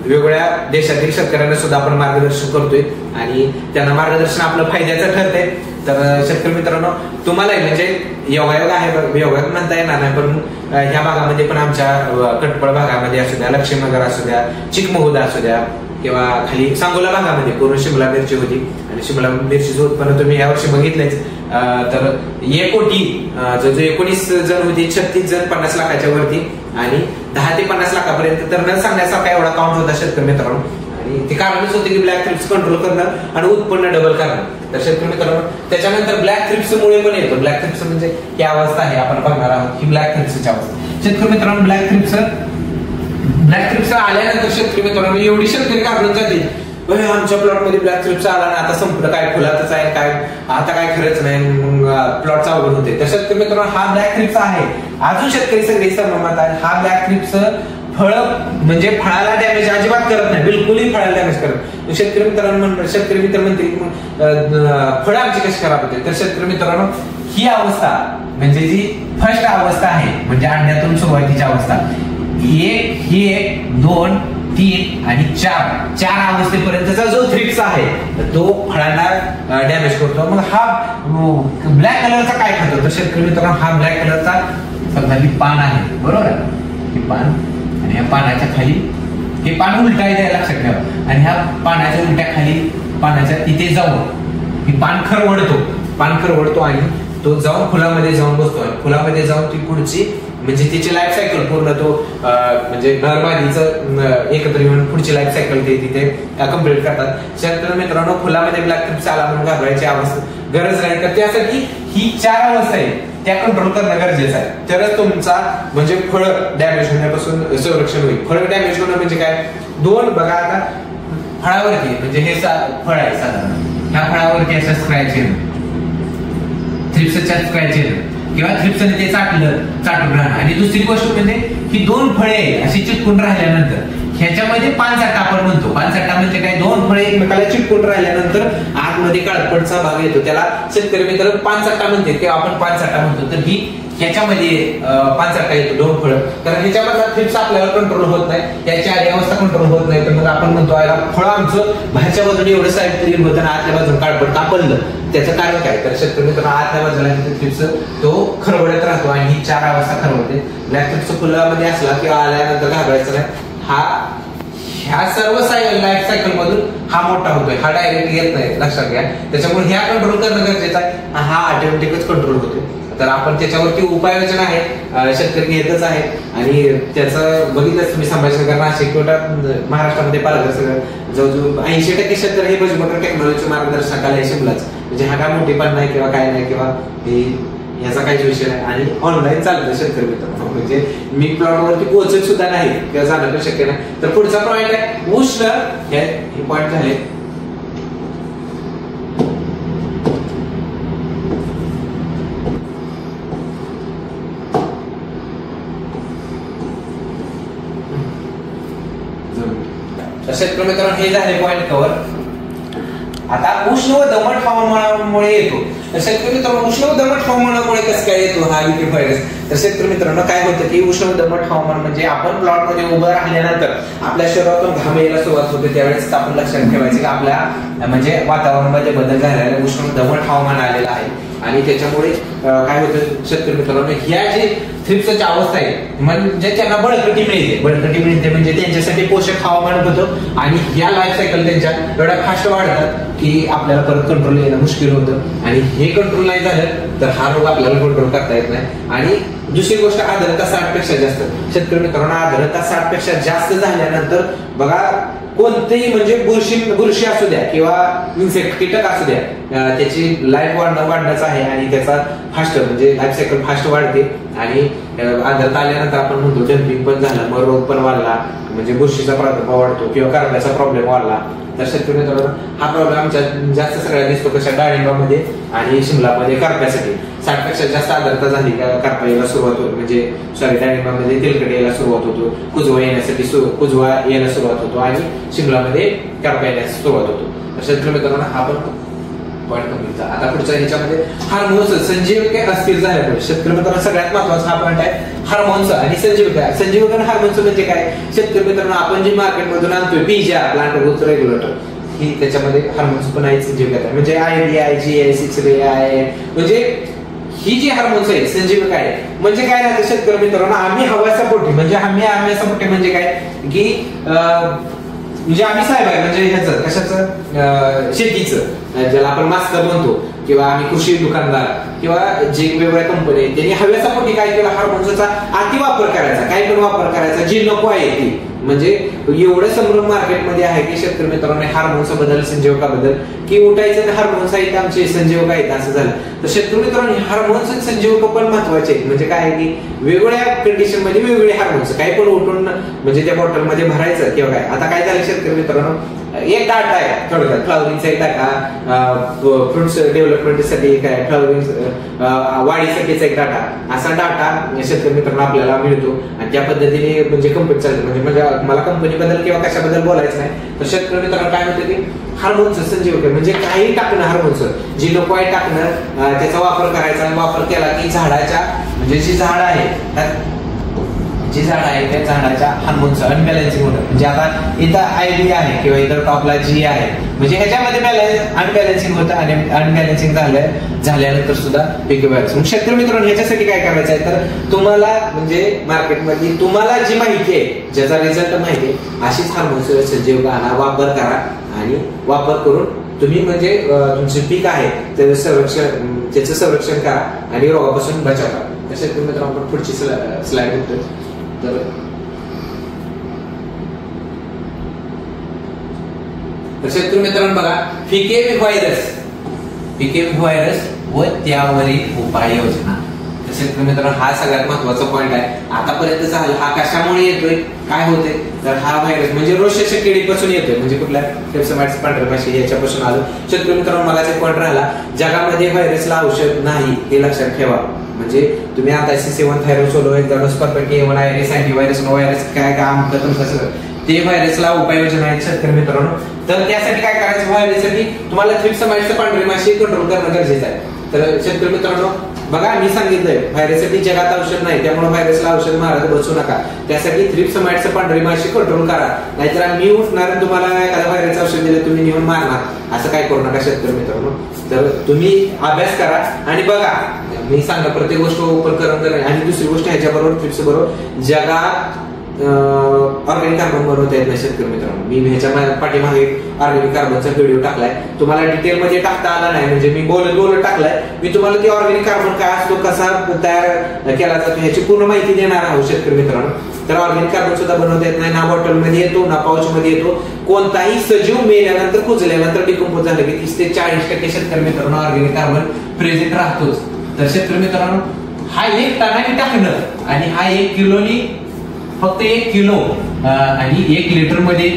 वेगवेगळ्या देशातील शेतकऱ्यांना सुद्धा आपण मार्गदर्शन करतोय आणि त्यांना मार्गदर्शन आपलं फायद्याचं ठरतंय. तर शेतकरी मित्रांनो तुम्हालाही म्हणजे योगायोग आहे, योगायोग म्हणता येणार नाही, पण ह्या भागामध्ये पण आमच्या कटपळ भागामध्ये असू द्या, लक्ष्मीनगर असू द्या, चिकमहुदा असू द्या किंवा खाली सांगोला भागामध्ये पूर्ण शिमला मिरची होती आणि शिमला मिरचीचं उत्पन्न तुम्ही यावर्षी बघितलंच. तर 1 कोटी जो 19 जण होती, 36 जण 50 लाखाच्या वरती आणि 10 ते 50 लाखापर्यंत तर न सांगण्यासारखा एवढा काउंट होता शेतकरी मित्रांनो. आणि ते कारणच होते की ब्लॅक थ्रिप्स कंट्रोल करणं आणि उत्पन्न डबल करणं. तर शेतकरी मित्रांनो त्याच्यानंतर ब्लॅक थ्रिप्स मुळे पण येतो. ब्लॅक थ्रिप्स म्हणजे ही अवस्था आहे आपण बघणार आहोत ही ब्लॅक थ्रिप्सची अवस्था. शेतकरी मित्रांनो ब्लॅक थ्रिप्स आल्यानंतर शेतकरी मित्रांनो एवढी शेतकरी घाबरून जाते, आमच्या प्लॉट मध्ये ब्लॅक थ्रिप्स आला ना, आता संपलं, काय फुलातच आहे, काय आता काय खरंच नाही, मग प्लॉटचा अवघड होते. तर शेतकरी मित्रांनो हा ब्लॅक थ्रिप्स आहे, अजून शेतकरी सगळे सहमत आहे. हा ब्लॅक थ्रिप्स फळ म्हणजे फळाला डॅमेज अजिबात करत नाही, बिलकुलही फळाला डॅमेज करत. शेतकरी मित्र म्हणते फळं आमची कशी खराब होते. तर शेतकरी मित्रांनो ही अवस्था म्हणजे जी फर्स्ट अवस्था आहे म्हणजे अंड्यातून सुरुवातीची अवस्था, 1, 2, 3 आणि 4 अवस्थेपर्यंतचा जो थ्रिप्स आहे तो फळांना डॅमेज करतो. मग हा ब्लॅक कलरचा काय खातो तर शेतकरी मित्रांनो, हा ब्लॅक कलरचा समजा ही पान आहे, बरोबर आहे, हे पान आणि ह्या पानाच्या खाली हे पान उलट आहे त्या लक्षात ठेवा, आणि ह्या पानाच्या उलट्या खाली पानाच्या तिथे जाऊन हे पान खरवडतो आणि तो जाऊन फुलामध्ये जाऊन बसतो आणि फुलामध्ये जाऊन ती पुढची म्हणजे तिची लाईफ सायकल पूर्ण तो म्हणजे नरमादीचं एकत्र येऊन पुढची लाईफ सायकल ते तिथे कम्प्लीट करतात. शेतकरी मित्रांनो, फुलामध्ये ब्लॅक थ्रिप्स आला म्हणून घाबरायची गरज नाही, तर त्यासाठी ही 4 अवस्था आहे त्या कंट्रोल करणं गरजेचं आहे, तरच तुमचा म्हणजे फळ डॅमेज होण्यापासून संरक्षण होईल. फळ डॅमेज होणं म्हणजे काय, 2 बघा आता फळावरती म्हणजे हे फळ आहे साधारण, ह्या फळावरती असं स्क्रॅच येणं, थ्रिप्सच्या स्क्रॅच येणं किंवा थ्रिप्सने ते चाटून राहणं. आणि दुसरी गोष्ट म्हणजे ही 2 फळे अशी चिटकून राहिल्यानंतर ह्याच्यामध्ये पानचट्टा आपण म्हणतो. पानचट्टा म्हणजे काय, 2 फळे एकमेकाला चिटकून राहिल्यानंतर आतमध्ये काळपटचा भाग येतो, त्याला शेतकरी मित्र पानचट्टा म्हणते किंवा आपण पानचट्टा म्हणतो. तर ही ह्याच्यामध्ये पानचट्टा येतो 2 फळ, तर ह्याच्यामधला थ्रिप्स आपल्याला कंट्रोल होत नाही, त्याची आधी अवस्था कंट्रोल होत नाही, तर मग आपण म्हणतो याला फळ आमचं बाहेरच्या बाजूने एवढं साईड क्लीन होतं आणि आतल्या बाजून काळपट कापलं. त्याचं कारण काय, तर शेतकरी मित्रांनो आतल्या बाजूला थ्रिप्स तो खरवडत राहतो आणि ही 4 अवस्था खरवडते. ब्लॅक थ्रिप्स फुलामध्ये असला किंवा आल्यानंतर घाबरायचं नाही. ह्या सर्व लाईफ सायकल मधून हा मोठा होतोय, हा डायरेक्ट येत नाही, लक्षात घ्या. त्याच्यामुळे ह्या कंट्रोल करणं गरजेचं आहे. हा ऑटोमॅटिकच कंट्रोल होतोय, तर आपण त्याच्यावरती उपाययोजना आहे, शेतकरी घेतच आहे आणि त्याचं बघितलं तुम्ही संभाजीनगर, नाशिक, महाराष्ट्रामध्ये पालघर सगळं जवळजवळ 80% शेतकरी हे भुजबळ टेक्नॉलॉजी मार्गदर्शनाखाली शिकलाच. म्हणजे हा काय मोठेपण नाही किंवा काय नाही किंवा याचा काहीच विषय नाही आणि ऑनलाईन चालतं शेतकरी मित्रांनो. म्हणजे मी प्लॉटवरती पोहोचत सुद्धा नाही किंवा जाणं पण शक्य नाही. तर पुढचा पॉईंट आहे उष्ण, हे पॉईंट झाले. शेतकरी मित्रांनो हे झाले पॉईंट कव्हर. आता उष्ण व दमट हवामानामुळे येतो. तर शेतकरी मित्रांनो उष्ण व दमट हवामानामुळे कसं काय येतो हा विटी व्हायरस, तर शेतकरी मित्रांनो काय होतं की उष्ण व दमट हवामान म्हणजे आपण प्लॉट मध्ये उभं राहिल्यानंतर आपल्या शरीरातून घाम यायला सुरुवात होते, त्यावेळेस आपण लक्षात ठेवायचं की आपल्या म्हणजे वातावरणामध्ये बदल झालेला उष्ण व दमट हवामान आलेलं आहे आणि त्याच्यामुळे काय होतं शेतकरी मित्रांनो, ह्या जे थ्रिप्सच्या अवस्था आहे म्हणजे त्यांना बळकटी मिळते म्हणजे त्यांच्यासाठी पोषक हवामान होतं आणि ह्या लाईफ सायकल त्यांच्या एवढ्या फास्ट वाढतात की आपल्याला परत कंट्रोल येणं मुश्किल होतं आणि हे कंट्रोल नाही झालं तर हा रोग आपल्याला कंट्रोल करता येत नाही. आणि दुसरी गोष्ट आर्द्रता 60% जास्त. शेतकरी मित्रांनो आर्द्रता 60% जास्त झाल्यानंतर बघा कोणतेही म्हणजे बुरशी असू द्या किंवा इन्सेक्ट कीटक असू द्या त्याची लाईफ वाढण्याचं आहे आणि त्याचा फास्ट म्हणजे लाईफ सायकल फास्ट वाढते आणि आर्द्रता आल्यानंतर आपण म्हणतो जंपिंग पण झालं, मग रोग पण वाढला म्हणजे बुरशीचा प्रादुर्भाव वाढतो किंवा करप्याचा प्रॉब्लेम वाढला. तर शेतकरी मित्रांनो हा प्रॉब्लेम आमच्या जास्त सगळ्या दिसतो कशा डाळिंबामध्ये आणि शिमलामध्ये करप्यासाठी. 60% जास्त आर्द्रता झाली का करपा यायला सुरुवात होतो म्हणजे सॉरी डाळिंबामध्ये तेलकट यायला सुरुवात होतो, कुजवा यायला सुरुवात होतो आणि शिमलामध्ये करपा येण्यास सुरुवात होतो. तर शेतकरी मित्रांनो हा पण पॉईंट कमीचा. आता पुढच्या ह्याच्यामध्ये हार्मोन्स संजीवक अस्थिर झाल्यामुळे शेतकरी मित्रांनो सगळ्यात महत्वाचा हा पॉईंट आहे हार्मोन्स आणि संजीवक आणि हार्मोन्स म्हणजे काय शेतकरी मित्रांनो आपण जे मार्केटमधून आणतोय पिझ्या प्लांट ग्रोथ रेग्युलेटर ही त्याच्यामध्ये हार्मोन्स पण आहेत संजीवक आहे म्हणजे IDI, GI, 6-AI म्हणजे ही जी हार्मोन्स आहे संजीवक आहे. म्हणजे काय राहतं शेतकरी मित्रांनो आम्ही हव्यासपोटी म्हणजे हव्यासपोटी म्हणजे काय की म्हणजे आम्ही साहेब आहे म्हणजे ह्याचं कशाचं शेतीचं ज्याला आपण मास्टर म्हणतो किंवा आम्ही कृषी दुकानदार किंवा जे वेगवेगळ्या कंपनी आहेत त्यांनी हव्यासापोटी काय केलं हार्मोन्सचा अति वापर करायचा, काय पण वापर करायचा जी नको आहे ती. म्हणजे एवढं संभ्रम मार्केटमध्ये आहे की शेतकरी मित्रांनो हार्मोन्स बद्दल संजीवकाबद्दल की उठायचं हार्मोन्स आहेत आमचे संजीवक आहेत असं झालं. तर शेतकरी मित्रांनो हार्मोन्स संजीवक पण महत्वाचे आहेत. म्हणजे काय आहे की वेगवेगळ्या कंडिशन मध्ये वेगवेगळे हार्मोन्स काही पण उठून म्हणजे त्या बॉटलमध्ये भरायचं किंवा काय. आता काय झालं शेतकरी मित्रांनो एक डाटा आहे थोडक्यात फ्लावरिंगचा एक डाटा, फ्रुट्स डेव्हलपमेंटसाठी काय फ्लावरिंग वाढीसाठीचा एक डाटा, असा डाटा शेतकरी मित्रांनो आपल्याला मिळतो आणि त्या पद्धतीने म्हणजे कंपनी चालते. म्हणजे मला कंपनीबद्दल किंवा कशाबद्दल बोलायचं नाही. तर शेतकरी मित्रांनो काय होतं की हार्मोन्स संजीवक म्हणजे काही टाकणं हार्मोन्स जी नको आहे टाकणं त्याचा वापर करायचा आणि वापर केला की झाडाच्या म्हणजे जी झाड आहे जी झाड आहे त्या झाडाच्या हार्मोनचं अनबॅलन्सिंग होतं. म्हणजे आता इथं आयडी आहे किंवा इथं टॉपला जी आहे, म्हणजे ह्याच्यामध्ये अनबॅलन्सिंग होतं आणि अनबॅलन्सिंग झाल्यानंतर सुद्धा पिके व्हायरस. मग शेतकरी मित्रांनो ह्याच्यासाठी काय करायचं आहे, तर तुम्हाला म्हणजे मार्केटमध्ये तुम्हाला जी माहिती आहे, ज्याचा रिझल्ट माहिती आहे, अशीच हार्मोन्स सजीवकांना वापर करा आणि वापर करून तुम्ही म्हणजे तुमचे पीक आहे त्याचं संरक्षण करा आणि रोगापासून बचाव करा. तसे तुम्ही मित्रांनो आपण पुढची स्लाइड बघतोय. तर शेतकरी मित्रांनो बघा, फिके व्हायरस व त्यावरील उपाययोजना. शेतकरी मित्रांनो हा सगळ्यात महत्वाचा पॉईंट आहे. आतापर्यंत झालं हा कशामुळे येतोय, काय होते, तर हा व्हायरस म्हणजे रोषाच्या किडीपासून येतोय. म्हणजे कुठल्या ट्रिप्सोमाइट्स पांढऱ्या माशी याच्यापासून आलो. शेतकरी मित्रांनो मला एक पॉईंट राहिला, जगामध्ये व्हायरसला औषध नाही हे लक्षात ठेवा. म्हणजे तुम्ही आता C7 थायरोसोलो A1 iris antivirus virus काय काम करतं कसं ते व्हायरसला उपाययोजना आहेत शेतकरी मित्रांनो. तर त्यासाठी काय करायचं, व्हायरससाठी तुम्हाला ट्रिप्सोमाइट्स पांढरी माशी कंट्रोल करणं गरजेचं आहे. तर शेतकरी मित्रांनो बघा, मी सांगितलंय व्हायरससाठी जगात औषध नाही, त्यामुळे व्हायरसला औषध मारत बसू नका. त्यासाठी ट्रिप्सोमाइट्स पांढरी माशी कंट्रोल करा. नाहीतर मी उठणार तुम्हाला एखाद्या व्हायरसचं औषध दिलं तुम्ही नेऊन मारणार, असं काय करू नका शेतकरी मित्रांनो. तर तुम्ही अभ्यास करा आणि बघा, मी सांगा प्रत्येक गोष्ट ओपन करून. आणि दुसरी गोष्ट ह्याच्याबरोबर ट्रिप्स बरोबर जगात ऑर्गॅनिक कार्बन बनवता येत नाही शेतकरी मित्रांनो. मी ह्याच्या पाठीमागे ऑर्गॅनिक कार्बनचा व्हिडिओ टाकलाय, तुम्हाला डिटेल मध्ये टाकता आला नाही, म्हणजे मी बोलत टाकलाय. मी तुम्हाला ते ऑर्गॅनिक कार्बन काय असतो, कसा तयार केला जातो ह्याची पूर्ण माहिती देणार आहोत शेतकरी मित्रांनो. तर ऑर्गॅनिक कार्बन सुद्धा बनवता येत नाही, ना बॉटल मध्ये येतो ना पाऊच मध्ये येतो. कोणताही सजीव मेल्यानंतर कुजल्यानंतर डिकंपोज झालं की 30 ते 40% शेतकरी मित्रांनो ऑर्गॅनिक कार्बन प्रेझेंट राहतोच. तर शेतकरी मित्रांनो हा 1 टनाने टाकणं आणि हा 1 किलोनी, फक्त 1 किलो आणि 1 लिटर मध्ये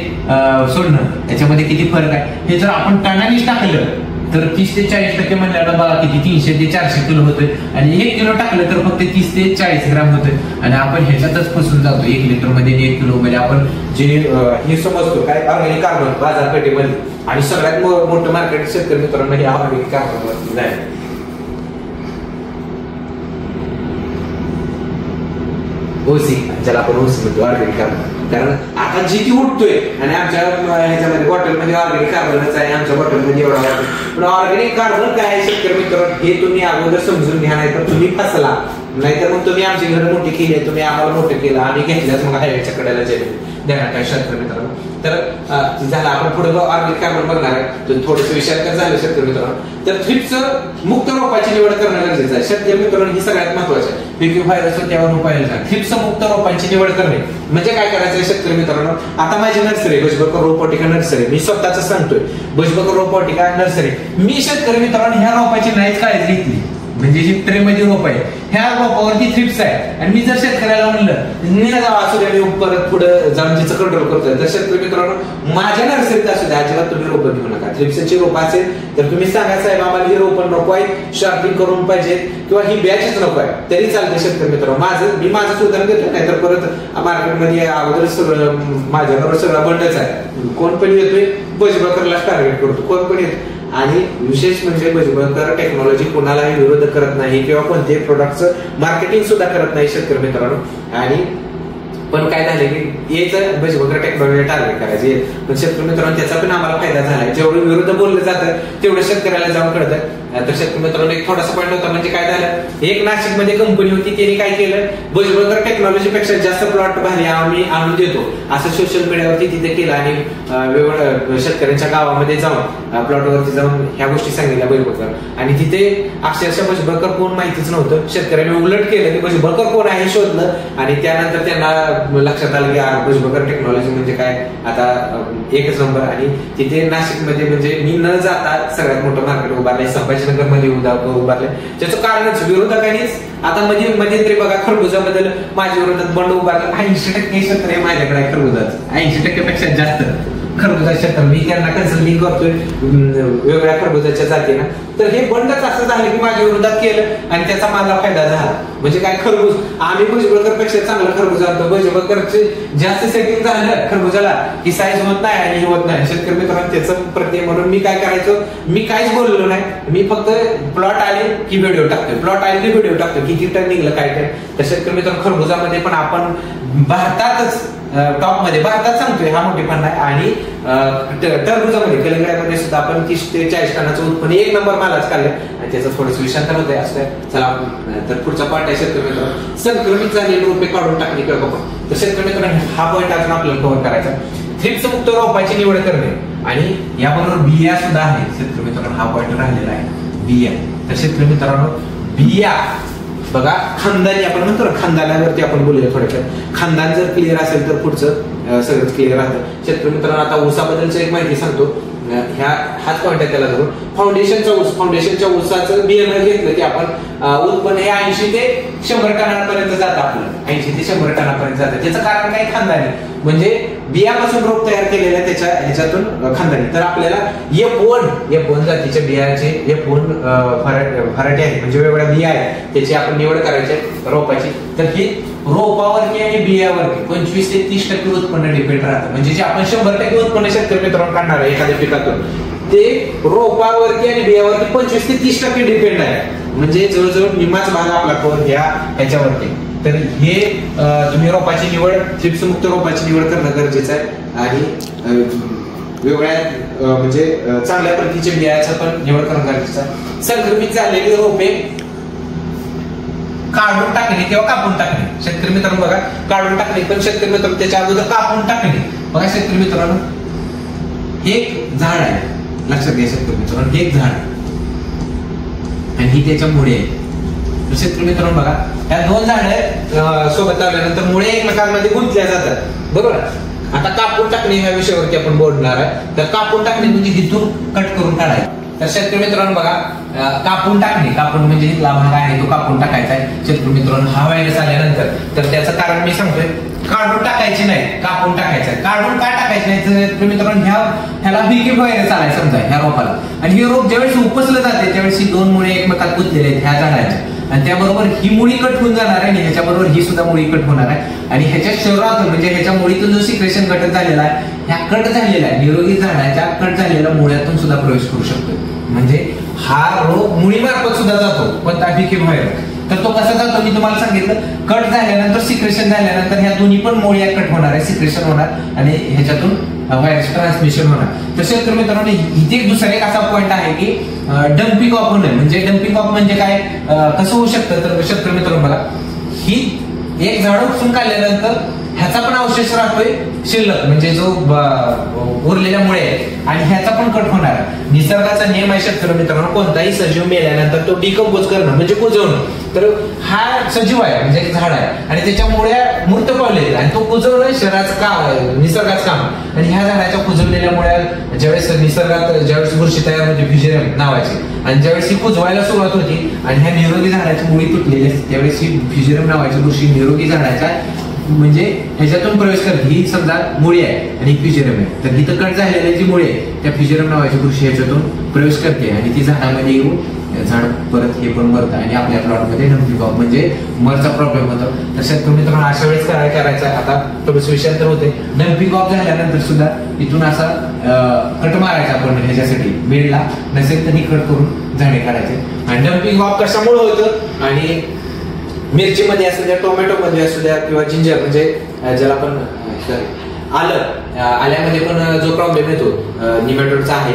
सोडणं याच्यामध्ये किती फरक आहे. हे जर आपण टनानेच टाकलं तर 30 ते 40% म्हणल्यावर बघा किती 300 ते 400 किलो होतोय. आणि 1 किलो टाकलं तर फक्त 30 ते 40 ग्राम होतोय. आणि आपण ह्याच्यातच फसून जातो. 1 लिटर मध्ये 1 किलो मध्ये आपण जे हे समजतो काय ऑर्गॅनिक कार्बन बाजारपेठेमध्ये, आणि सगळ्यात मोठं मार्केट शेतकरी मित्रांनो हे ऑर्गॅनिक कार्बन जाईल. ओसी ज्याला आपण ओसी म्हणतो ऑर्गॅनिक कार्बन. कारण आता जिथे उठतोय आणि आमच्या ह्याच्यामध्ये बॉटलमध्ये ऑर्गॅनिक कार्बनच आहे, आमच्या बॉटलमध्ये एवढा पण ऑर्गॅनिक कार्बन काय आहे शेतकरी मित्रांनो हे तुम्ही अगोदर समजून घ्या, नाही तर तुम्ही फसला. नाहीतर मग तुम्ही आमची घरं मोठी केली, तुम्ही आम्हाला मोठं केलं, आम्ही घेतल्याच मग हायवेच्या कडेला देणार काय शेतकरी मित्रांनो. तर झालं आपण पुढे ऑर्गॅनिक कार्बन बघणार आहे. तर थोडंसं विचार कर झालं शेतकरी मित्रांनो. तर थ्रिप्स मुक्त रोपाची निवड करणं गरजेचं आहे शेतकरी मित्रांनो. ही सगळ्यात महत्वाचं आहे. पिके व्हायरस त्यावर उपाययोजना. थ्रिप्स मुक्त रोपांची निवड करणे म्हणजे काय करायचं शेतकरी मित्रांनो. आता माझी नर्सरी भुजबळ रोपवाटिका नर्सरी, मी स्वतःच सांगतोय भुजबळ रोपवाटिका नर्सरी. मी शेतकरी मित्रांनो ह्या रोपाची नाहीच काळजी घेतली. म्हणजे जी ट्रे मध्ये रोप आहे ह्या रोपावरती थ्रिप्स आहे, आणि मी जर शेतकऱ्याला म्हणलं असू द्या मी परत पुढे जाऊन तिचं कंट्रोल करतोय, तर शेतकरी मित्रांनो माझ्या नर्सरीत असू द्या अजिबात तुम्ही रोपं घेऊ नका. थ्रिप्सची रोपं असेल तर तुम्ही सांगा साहेब आम्हाला ही रोपं नको आहे, शार्पिंग करून पाहिजे किंवा ही बॅचच नको आहे तरी चालते शेतकरी मित्रांनो. मी माझंच उदाहरण देतो, नाही तर परत मार्केटमध्ये अगोदर सगळं माझ्याबरोबर सगळं बंडच आहे. कोण पण येतोय भुजबळला टार्गेट करतो, कोण पण येतो. आणि विशेष म्हणजे भुजबळ टेक्नॉलॉजी कोणालाही विरोध करत नाही किंवा कोणत्याही प्रोडक्टचं मार्केटिंग सुद्धा करत नाही शेतकरी मित्रांनो. आणि पण काय झालं की याचं भुजबळ टेक्नॉलॉजी टार्गेट करायचे, पण शेतकरी मित्रांनो त्याचा पण आम्हाला फायदा झालाय. जेवढं विरोध बोललं जातं तेवढं शेतकऱ्याला जाऊन कळतं. तर शेतकरी मित्रांनो एक थोडासा पॉईंट होता, म्हणजे काय झालं एक नाशिक मध्ये कंपनी होती, त्यांनी काय केलं भुजबळ टेक्नॉलॉजी पेक्षा जास्त प्लॉट भारी आम्ही आणून देतो असं सोशल मीडियावरती तिथे केलं. आणि वेगवेगळ्या शेतकऱ्यांच्या गावामध्ये जाऊन प्लॉटवरती जाऊन ह्या गोष्टी सांगितल्या भुजबळ. आणि तिथे अक्षरशः भुजबळ कोण माहितीच नव्हतं. शेतकऱ्यांनी उलट केलं की भुजबळ कोण आहे शोधलं, आणि त्यानंतर त्यांना लक्षात आलं की भुजबळ टेक्नॉलॉजी म्हणजे काय आता एकच नंबर. आणि तिथे नाशिकमध्ये म्हणजे मी न जाता सगळ्यात मोठं मार्केट उभारलंय, संभाजीनगर मध्ये उभारलंय. त्याचं कारणच विरोधकांनीच. आता मध्यंतरी बघा खरबुजाबद्दल माझ्या विरोधात बंड उभारलं. 80% शेतकरी माझ्याकडे आहे खरबुजाचं, 80% पेक्षा जास्त खरबुजा शेतकरी. मी त्यांना कन्सल्टिंग करतोय वेगवेगळ्या खरबुजाच्या जातीनं. तर हे बंडच असं झालं की माझ्या विरोधात केलं आणि त्याचा मला फायदा झाला. म्हणजे काय, खरबूज आम्ही भुजबळकर पेक्षा चांगलं खरबूज आणतो. भुजबळकरचे जास्त सेटिंग झालं खरबुजाला की साईज होत नाही आणि होत नाही. शेतकरी मित्रांनो त्याचं प्रत्यय म्हणून मी काय करायचो, मी काहीच बोललो नाही. मी फक्त प्लॉट आले की व्हिडिओ टाकतो, प्लॉट आले की व्हिडिओ टाकतो, किती टन निघलं काय काय. तर शेतकरी मित्रांनो खरबुजामध्ये पण आपण भारतातच टॉप मध्ये, भारतात सांगतोय हा मोठेपण नाही. आणि टरबुजामध्ये कलिंगडामध्ये सुद्धा आपण 30 ते 40 टनाचं उत्पन्न 1 नंबर मालाच काढलं आणि त्याचं थोडंसं विषांतर होतंय असं. चला तर पुढचा पार्ट आहे शेतकरी मित्रांनो, संक्रमित झालेले रोपे काढून टाकणे किंवा बघा. तर शेतकरी मित्रांनो हा पॉईंट अजून आपल्याला कव्हर करायचा. थ्रिप्स मुक्त रोपाची निवड करणे आणि याबरोबर बिया सुद्धा आहे. शेतकरी मित्रांनो हा पॉईंट राहिलेला आहे, बिया. तर शेतकरी मित्रांनो बिया बघा, खानदानी आपण म्हणतो ना, खानदानावरती आपण बोलूया थोडक्यात. खानदान जर क्लिअर असेल तर पुढचं सगळंच क्लिअर राहतं. शेतकरी मित्रांनो आता ऊसाबद्दलची एक माहिती सांगतो. हाच पॉईंट आहे त्याला धरून. फाउंडेशनचा ऊस, फाउंडेशनच्या ऊसाचं बियाणं घेतलं की आपण उत्पन्न हे 80 ते 100 टनापर्यंत जातं. आपलं 80 ते 100 टनापर्यंत जातं. त्याचं कारण काय, खानदानी म्हणजे बियापासून रोप तयार केलेल्या त्याच्या ह्याच्यातून खानदानी. तर आपल्याला F1 जातीच्या बियाचे F1 व्हरायटी आहे, म्हणजे वेगवेगळ्या बिया आहेत, त्याची आपण निवड करायची रोपाची. तर ही रोपावरती आणि बियावरती 25 ते 30% उत्पन्न डिपेंड राहतं. म्हणजे जे आपण 100% उत्पन्न शेतकरी मित्रांनो काढणार आहे एखाद्या पिकातून, ते रोपावरती आणि बियावरती 25 ते 30% डिपेंड आहे. म्हणजे जवळजवळ निम्माच भाग आपला कोण ह्याच्यावरती. तर हे तुम्ही रोपाची निवड, थ्रिप्स मुक्त रोपाची निवड करणं गरजेचं आहे. आणि वेगवेगळ्या म्हणजे चांगल्या प्रतीच्या बियाचं पण निवड करणं गरजेचं आहे. संक्रमित झालेली रोपे काढून टाकणे किंवा कापून टाकणे. शेतकरी मित्रांनो बघा, काढून टाकणे पण शेतकरी मित्रांनो त्याच्या अगोदर कापून टाकणे. बघा शेतकरी मित्रांनो, एक झाड आहे, लक्षात घ्या शेतकरी मित्रांनो, हे एक झाड आणि ही त्याच्या मुळे आहे. शेतकरी मित्रांनो बघा, या 2 झाडं सोबत लावल्यानंतर मुळे एकमेकांमध्ये गुंतल्या जातात, बरोबर. आता कापून टाकणे ह्या विषयावरती आपण बोलणार आहे. तर कापून टाकणे म्हणजे तिथून कट करून काढायचं. तर शेतकरी मित्रांनो बघा, कापून टाकणे, कापून म्हणजे इथला भाग आहे तो कापून टाकायचा आहे. शेतकरी मित्रांनो हा व्हायरस आल्यानंतर तर त्याचं कारण मी सांगतोय, काढून टाकायची नाही, कापून टाकायचं आहे. काढून का टाकायचं नाही, तर मित्रांनो ह्याला बीके व्हायरस आलाय समजा ह्या रोपाला, आणि हे रोप ज्यावेळेस उपसलं जाते त्यावेळेस ही 2 मुळे एकमेकात गुंतलेले आहेत ह्या झाडाच्या, आणि त्याबरोबर ही मुळी कट होऊन जाणार आहे आणि ह्याच्याबरोबर ही सुद्धा मुळी कट होणार आहे. आणि ह्याच्या शरीरातून म्हणजे ह्याच्या मुळीतून जो सिक्रेशन घटक झालेला आहे, ह्या कट झालेला आहे निरोगी झाडाच्या कट झालेल्या मुळ्यातून सुद्धा प्रवेश करू शकतो. म्हणजे हा रोग मुळीमार्फत सुद्धा जातो, पण बीके व्हायरस. तर तो कसा जातो मी तुम्हाला सांगितलं, कट झाल्यानंतर सिक्रेशन झाल्यानंतर ह्या दोन्ही पण मुळ्या कट होणार आहे, सिक्रेशन होणार आणि ह्याच्यातून व्हायरस ट्रान्समिशन होणार. तसेच तर मित्रांनो इथे दुसरा एक असा पॉईंट आहे की डम्पिंग ऑफ होणे. म्हणजे डम्पिंग ऑफ म्हणजे काय, कसं होऊ शकतं, तर शेतकरी मित्रांनो बघा, ही एक झाड उपसून काढल्यानंतर ह्याचा पण अवशेष राहतोय शिल्लक, म्हणजे जो उरलेल्या मुळे आणि ह्याचा पण कट होणार. निसर्गाचा नियम आहे शेतकरी मित्रांनो, कोणताही सजीव मेल्यानंतर तो डिकम्पोज करणं म्हणजे कुजवणं. तर हा सजीव आहे म्हणजे एक झाड आहे आणि त्याच्या मुळ्या मूर्त पावले आणि तो कुजवणं शरीराचं काम, निसर्गाचं काम. आणि ह्या झाडाच्या कुजवलेल्या मुळ्या ज्यावेळेस निसर्गात ज्यावेळेस बुरशी तयार होते फ्युजेरियम नावाची, आणि ज्यावेळेस ही कुजवायला सुरुवात होती आणि ह्या निरोगी झाडाची मुळी तुटलेली असते त्यावेळेस ही फ्युजेरियम नावाची बुरशी निरोगी झाडाच्या म्हणजे ह्याच्यातून प्रवेश करते. ही समजा मुळी आहे आणि फ्युजेरियम आहे, तर इथं कट झालेली जी मुळी आहे त्या फ्युजेरियम नावाची बुरशी ह्याच्यातून प्रवेश करते आणि ती झाडामध्ये येऊन झाड परत हे पण मरतं आणि आपल्या प्लॉटमध्ये डम्पिंग ऑफ म्हणजे मरचा प्रॉब्लेम होतो. तर शेतकरी मित्रांनो अशा वेळेस काय करायचं, आता थोडंसं विषयांतर होते. डम्पिंग ऑफ झाल्यानंतर सुद्धा इथून असा कट मारायचा आपण ह्याच्यासाठी बेडला, नसेल तर कट करून झाडे काढायचे. आणि डम्पिंग ऑफ कशामुळे होतं, आणि मिरचीमध्ये असू द्या, टोमॅटोमध्ये असू द्या किंवा जिंजर म्हणजे ज्याला आपण आल्यामध्ये पण जो प्रॉब्लेम येतो निमॅटोडचा आहे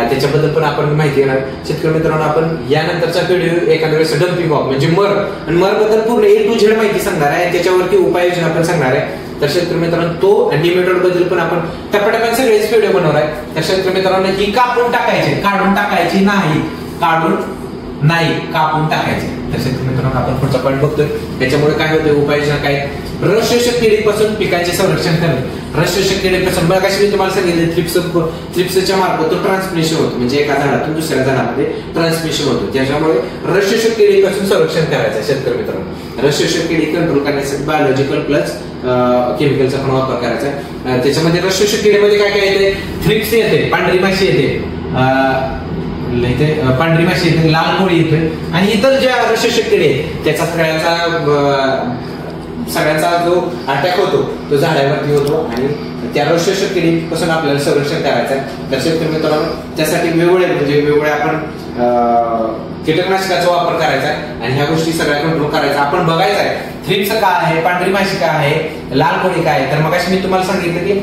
त्याच्याबद्दल पण आपण माहिती घेणार. शेतकरी मित्रांनो आपण यानंतरचा व्हिडिओ एखाद्या वेळेस डम्पिंग ऑफ म्हणजे मर आणि मर बद्दल पूर्ण A to Z माहिती सांगणार आहे, त्याच्यावरती उपाययोजना पण सांगणार आहे. तर शेतकरी मित्रांनो तो निमॅटोड बद्दल पण आपण टप्प्याटप्प्याने सगळेच व्हिडिओ बनवणार आहे. तर शेतकरी मित्रांनो ही कापून टाकायची, काढून टाकायची नाही, काढून नाही कापून टाकायचे. तर शेतकरी मित्रांनो आपण पुढचा पॉईंट बघतोय. त्याच्यामुळे काय होते उपाययोजना काय, रसशोषक किडीपासून पिकांचे संरक्षण करणे. रसशोषक किडीपासून बघा कशी मी तुम्हाला सांगितलं, थ्रिप्सच्या मार्फत ट्रान्समिशन होतं, म्हणजे एका झाडातून दुसऱ्या झाडामध्ये ट्रान्समिशन होतं. त्याच्यामुळे रसशोषक किडीपासून संरक्षण करायचं. शेतकरी मित्रांनो रसशोषक किडी कंट्रोल करण्यासाठी बायोलॉजिकल प्लस केमिकलचा पण वापर करायचा. त्याच्यामध्ये रसशोषक किडीमध्ये काय काय येते, थ्रिप्स येते, पांढरी माशी येते, इथे पांढरी माशी येते, लाल कोळी येतोय आणि इतर ज्या रशेषक किडे आहेत त्याचा सगळ्यांचा जो अटॅक होतो तो झाडावरती होतो आणि त्या रशेषक किडीपासून आपल्याला संरक्षण करायचं आहे. तर शेतकरी मित्रांनो त्यासाठी वेगवेगळे आपण कीटकनाशकाचा वापर करायचा आहे आणि ह्या गोष्टी सगळ्या कंट्रोल करायचा. आपण बघायचं आहे थ्रिप्स काय आहे, पांढरी माशी काय आहे, लाल कोळी काय आहे. तर मग मी तुम्हाला सांगितलं की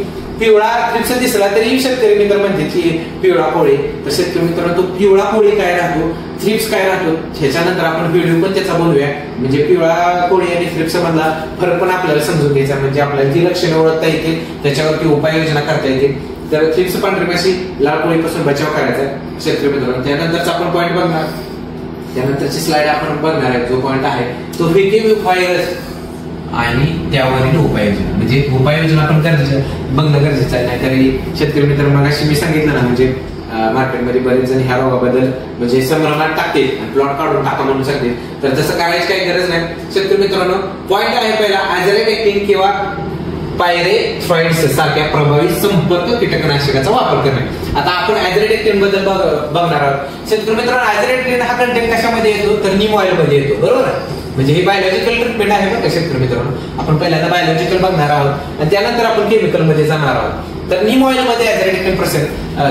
पिवळा थ्रिप्स दिसला तरी शेतकरी मित्र म्हणते की पिवळा कोळी. तर शेतकरी मित्रांनो तो पिवळा कोळी काय राहतो, थ्रिप्स काय राहतो, ह्याच्यानंतर आपण व्हिडिओ पण त्याचा बनवूया. म्हणजे पिवळा कोळी आणि थ्रिप्स मधला फरक पण आपल्याला समजून घ्यायचा, म्हणजे आपल्याला ती लक्षणे ओळखता येतील, त्याच्यावरती उपाययोजना करता येतील. तर थ्रिप्स पांढरी माशी लाल कोळीपासून बचाव करायचा आहे शेतकरी मित्रांनो. त्यानंतरचा आपण पॉईंट बघणार, त्यानंतरची स्लाइड आपण बघणार आहे. जो पॉईंट आहे तो व्हिटिव्ह व्हायरस आणि त्यावरील उपाययोजना. म्हणजे उपाययोजना आपण बघणं गरजेचं आहे. नाहीतरी शेतकरी मित्र मगाशी मी सांगितलं ना, म्हणजे मार्केटमध्ये बरेच जण ह्या रोगाबद्दल म्हणजे संभ्रमात टाकते आणि प्लॉट काढून टाका म्हणून सांगते. तर तसं करायची काही गरज नाही शेतकरी मित्रांनो. पॉईंट आहे पहिला आयझोलेक्टिन किंवा पायरेथ्रॉइड्स सारख्या प्रभावी संपर्क कीटकनाशकाचा वापर करणे. आता आपण आयझोलेक्टिन बद्दल बघणार आहोत शेतकरी मित्रांनो. आयझोलेक्टिन हा कंटेंट कशामध्ये येतो तर नीम ऑइल मध्ये येतो, बरोबर. म्हणजे ही बायोलॉजिकल ट्रीटमेंट आहे बघा शेतकरी मित्रांनो. आपण पहिल्यांदा बायोलॉजिकल बघणार आहोत आणि त्यानंतर आपण केमिकल मध्ये जाणार आहोत. तर नीम ऑइल मध्ये आयझोलेक्टिन पर्सेंट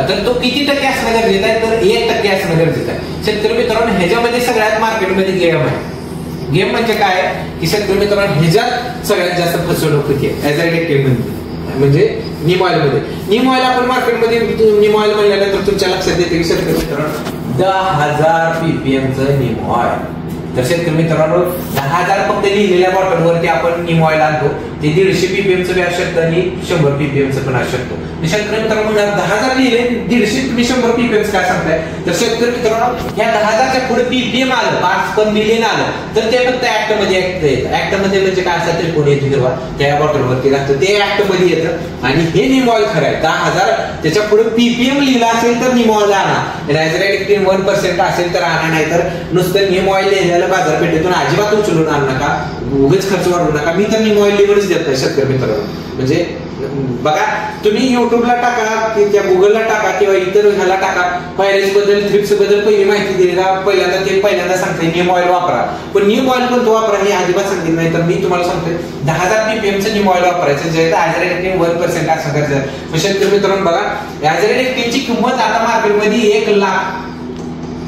तर तो किती टक्के असणं गरजेचं आहे तर 1% असणं गरजेचं आहे शेतकरी मित्रांनो. ह्याच्यामध्ये सगळ्यात मार्केटमध्ये गेम आहे. गेम म्हणजे काय की शेतकरी मित्रांनो ह्याच्यात सगळ्यात जास्त फसवणूक होते आयझोलेक्टिन म्हणजे नीम ऑइल मध्ये. नीम ऑइल आपण मार्केटमध्ये नीम ऑइल म्हणल्यानंतर तुमच्या लक्षात येते की शेतकरी मित्रांनो 10,000 ppm चं नीम ऑइल. तर शेतकरी मित्रांनो 10,000 फक्त लिहिलेल्या बॉटलवरती आपण नीम ऑइल आणतो. ते 150 ppm चं बी असू शकतं आणि 100 ppm चं पण असू शकतो. शेतकरी मित्रांनो 10,000 लिहिले 150 तुम्ही 100 ppm काय सांगताय. तर शेतकरी मित्रांनो या 10,000च्या पुढे ppm आलं 5 पण बिलियन आलं तर ते फक्त ऍक्ट मध्ये येतं. ऍक्ट मध्ये म्हणजे काय असतं त्रिकोणी येतो हिरवा त्या बॉटलवरती लागतं ते ऍक्ट मध्ये येतं. आणि हे नीम ऑइल खरं आहे 10,000 त्याच्या पुढे ppm लिहिला असेल तर नीम ऑइल आणा. आयझोलेक्टिन 1% असेल तर आणा, नाही तर नुसतं नीम ऑइल लिहिलेलं बाजारपेठेतून अजिबात उचलून आणू नका, उगाच खर्च वाढवू नका. मी तर नीम ऑइल लिहूनच देत नाही शेतकरी मित्रांनो. म्हणजे बघा तुम्ही युट्यूबला टाका त्या गुगलला टाका किंवा इतर ह्याला टाका व्हायरस बद्दल थ्रिप्स बद्दल पहिली माहिती दिली का पहिल्यांदा सांगते नीम ऑइल वापरा. पण नीम ऑइल पण तो वापरा हे अजिबात सांगितलं नाही. तर मी तुम्हाला सांगतोय 10,000 ppm चं नीम ऑइल वापरायचं जे आयझोलेक्टिन 1% असं गरजेचं. शेतकरी मित्रांनो बघा आयझोलेक्टिनची किंमत आता मार्केटमध्ये 1 लाख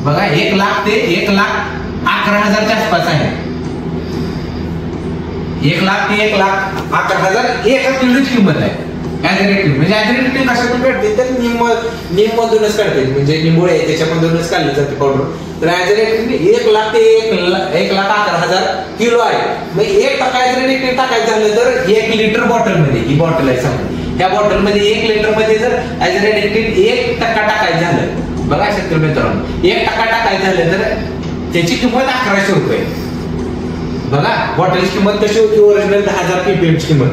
बघा 1 लाख ते 1,11,000 च्या आसपास आहे. 1 लाख ते 1,11,000 एका किलोची किंमत आहे आयझोलेक्टिन. म्हणजे आयझोलेक्टिन कशातून काढते तर नीम मधूनच काढते, म्हणजे निंबोळे त्याच्यामधूनच काढली जाते पावडर. तर आयझोलेक्टिन 1 लाख ते 1,11,000 किलो आहे. मग 1% आयझोलेक्टिन टाकायचं झालं तर 1 लिटर बॉटल मध्ये ही बॉटल आहे समजा, त्या बॉटल मध्ये 1 लिटर मध्ये जर आयझोलेक्टिन 1% टाकायचं झालं बघा शेतकरी मित्रांनो 1% टाकायचं झालं तर त्याची किंमत 1,100 रुपये. बघा बॉटलची किंमत कशी होती ओरिजिनल 10,000 ppm ची किंमत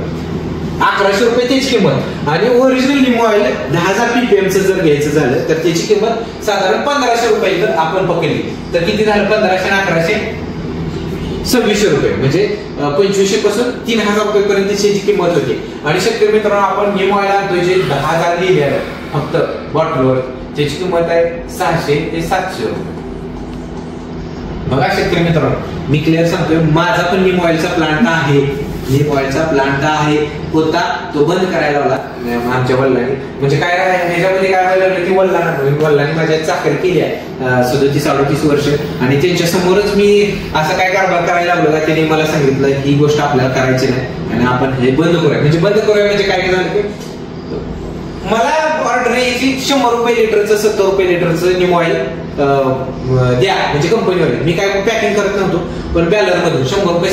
1,100 रुपये त्याची किंमत. आणि ओरिजिनल नीम ऑइल 10,000 ppm चं जर घ्यायचं झालं तर त्याची किंमत साधारण 1,500 रुपये जर आपण पकडली तर किती झालं 1,500 आणि 1,100 2600 रुपये. म्हणजे 2500 पासून 3,000 रुपये पर्यंत त्याची किंमत होती. आणि शेतकरी मित्रांनो आपण नीम ऑइल आणतोय जे 10,000 लिहिलेलं फक्त बॉटलवर त्याची किंमत आहे 600 ते 700 रुपये. बघा शेतकरी मित्रांनो मी क्लिअर सांगतोय माझा पण नीम ऑइलचा प्लांट आहे. नीम ऑइलचा प्लांट आहे होता तो बंद करायला लावला आमच्या वडिलांनी. म्हणजे काय ह्याच्यामध्ये काय व्हायला लागलं की वडिलांनी माझ्या चाकरी केली आहे 37-38 वर्ष. आणि त्यांच्या समोरच मी असं काय कारभार करायला लागलो का त्यांनी मला सांगितलं ही गोष्ट आपल्याला करायची नाही आणि आपण हे बंद करूया. म्हणजे काय झालं की मला ऑर्डर यायची 100 रुपये लिटरचं 70 रुपये लिटरचं नीम ऑइल द्या म्हणजे कंपनीवाले. मी काय पॅकिंग करत नव्हतो पण बॅलर मधून 100 रुपये.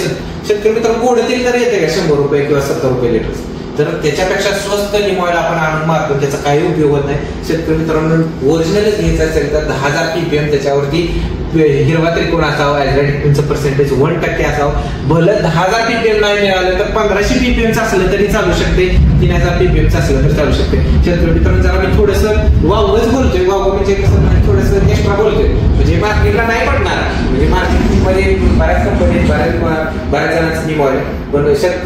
शेतकरी मित्रांनो गोड तेल तर येते का 100 रुपये किंवा 70 रुपये लिटर. तर त्याच्यापेक्षा स्वस्त नीम ऑइल आपण आणून मारतो त्याचा काही उपयोग होत नाही. शेतकरी मित्रांनो ओरिजिनलच घ्यायचं असेल तर 10,000 ppm त्याच्यावरती हिरवा त्रिकोण असावं, आयझोलेक्टिनचं पर्सेंटेज 1% असावं. भलं 10,000 ppm नाही मिळालं तर 1,500 ppm असलं तरी चालू शकते, 3,000 ppm असलं तरी चालू शकते. शेतकरी मित्रांनो जरा मी थोडंसं वावच बोलतोय. वाव म्हणजे कसं थोडंसं एक्स्ट्रा बोलतोय म्हणजे मार्केटला नाही पडणार. म्हणजे मार्केटमध्ये बऱ्याच कंपनी बऱ्याच जणांचं नीम ऑइल पण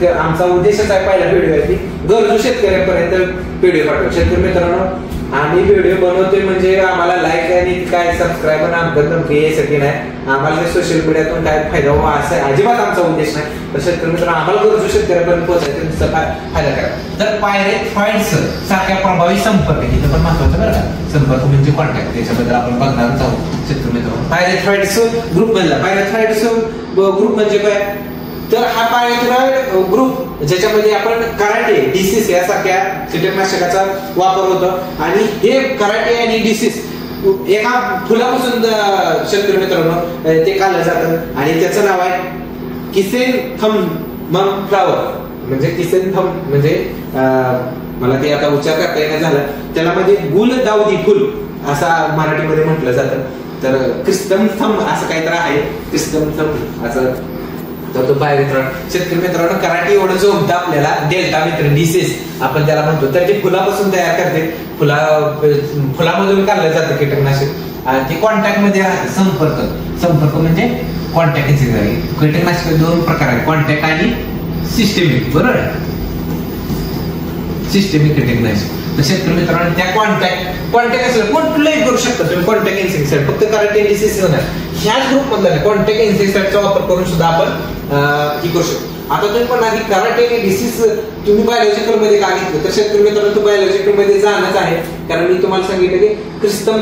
आमचा उद्देशच आहे पहिला व्हिडिओ आहे की गरजू शेतकऱ्यांपर्यंत व्हिडिओ पाठवतो. शेतकरी मित्रांनो आम्ही व्हिडिओ बनवतोय म्हणजे आम्हाला लाईक आणि काय सबस्क्राईबर आमचं धमकी यासाठी नाही, आम्हाला सोशल मीडियातून काय फायदा व्हावा असा अजिबात आमचा उद्देश नाही. तर शेतकरी मित्र आम्हाला गरजू शेतकऱ्यापर्यंत पोहोचायचं फायदा करा. तर पायरेथ्रॉइड्स सारख्या प्रभावी संपर्क, इथं पण महत्वाचं बरं का, संपर्क म्हणजे कॉन्टॅक्ट, त्याच्याबद्दल आपण बघणार आहोत शेतकरी मित्र. पायरेथ्रॉइड्स ग्रुप मधला पायरेथ्रॉइड्स ग्रुप म्हणजे काय, तर हा पायरेथ्रॉइड ग्रुप ज्याच्यामध्ये आपण कराटे, डिसीस यासारख्या कीटकनाशकाचा वापर होतो. आणि हे कराटे आणि डिसीस एका फुलापासून शेतकरी मित्रांनो ते काढलं जातं आणि त्याचं नाव आहे किसेनथम फ्लावर. म्हणजे किसेनथम म्हणजे मला ते आता उच्चार करता येणं झालं, त्याला मध्ये गुलदावदी फुल असा मराठीमध्ये म्हटलं जातं. तर क्रिस्तमथम असं काहीतरी आहे, क्रिस्तमथम असं. तर तो पायरेथ्रॉइड शेतकरी मित्रांनो कराटे एवढं जोगतं आपल्याला, डेल्टा मित्र डिसीस आपण त्याला म्हणतो, तर ते फुलापासून तयार करते, फुलामधून काढलं जातं कीटकनाशक. ते कॉन्टॅक्ट मध्ये राहते, संपर्क म्हणजे कॉन्टॅक्ट. कीटकनाशक दोन प्रकार आहेत, कॉन्टॅक्ट आणि सिस्टेमिक. बरोबर, सिस्टेमिक कीटकनाशक. तर शेतकरी मित्रांनो त्या कॉन्टॅक्ट असलं कुठलंही करू शकता तुम्ही. कॉन्टॅक्ट इन्सेक्टिसाइड फक्त कराटे डिसीस होणार ह्याच ग्रुप मधला कॉन्टॅक्ट इन्सेक्टिसाइडचा वापर करून सुद्धा आपण ही करू शकतो. आता तुम्ही पण आधी कराटे आणि डिसीज तुम्ही बायोलॉजिकल मध्ये का घेतलं, तर शेतकरी मित्रांनो तो बायोलॉजिकल मध्ये जाणंच आहे. कारण मी तुम्हाला सांगितलं की क्रिस्तम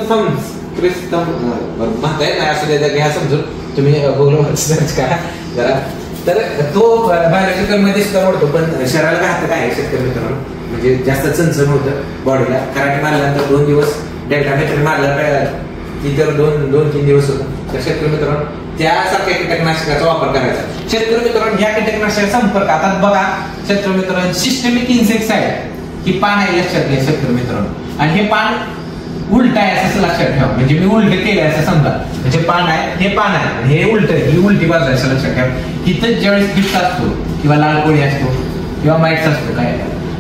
म्हणता येत नाही असं द्यायचं, घ्या समजून तुम्ही गुगलवर सर्च करा जरा. तर तो बायोलॉजिकल मध्ये सुद्धा वाढतो, पण शरीराला घातक आहे शेतकरी मित्रांनो. म्हणजे जास्त चणचण होतं बॉडीला. कराटे मारल्यानंतर 2 दिवस, डेल्टा मेथड मारला इतर 2-3 दिवस होतं. तर शेतकरी मित्रांनो त्यासारख्या कीटकनाशकाचा वापर करायचा. शेतकरी मित्रांनो ह्या कीटकनाशकाचा संपर्क आता बघा शेतकरी मित्रांनो, सिस्टेमिक इन्सेक्टिसाइड ही पान आहे लक्षात घ्या शेतकरी मित्रांनो. आणि हे पान उलट आहे असं लक्षात ठेवा. म्हणजे मी उलट केलं असं समजा, म्हणजे पान आहे, हे पान आहे, हे उलट, ही उलटी बाजू आहे असं लक्षात ठेवा. इथं ज्यावेळेस गिफ्ट असतो किंवा लाल कोळी असतो किंवा माईट्स असतो काय,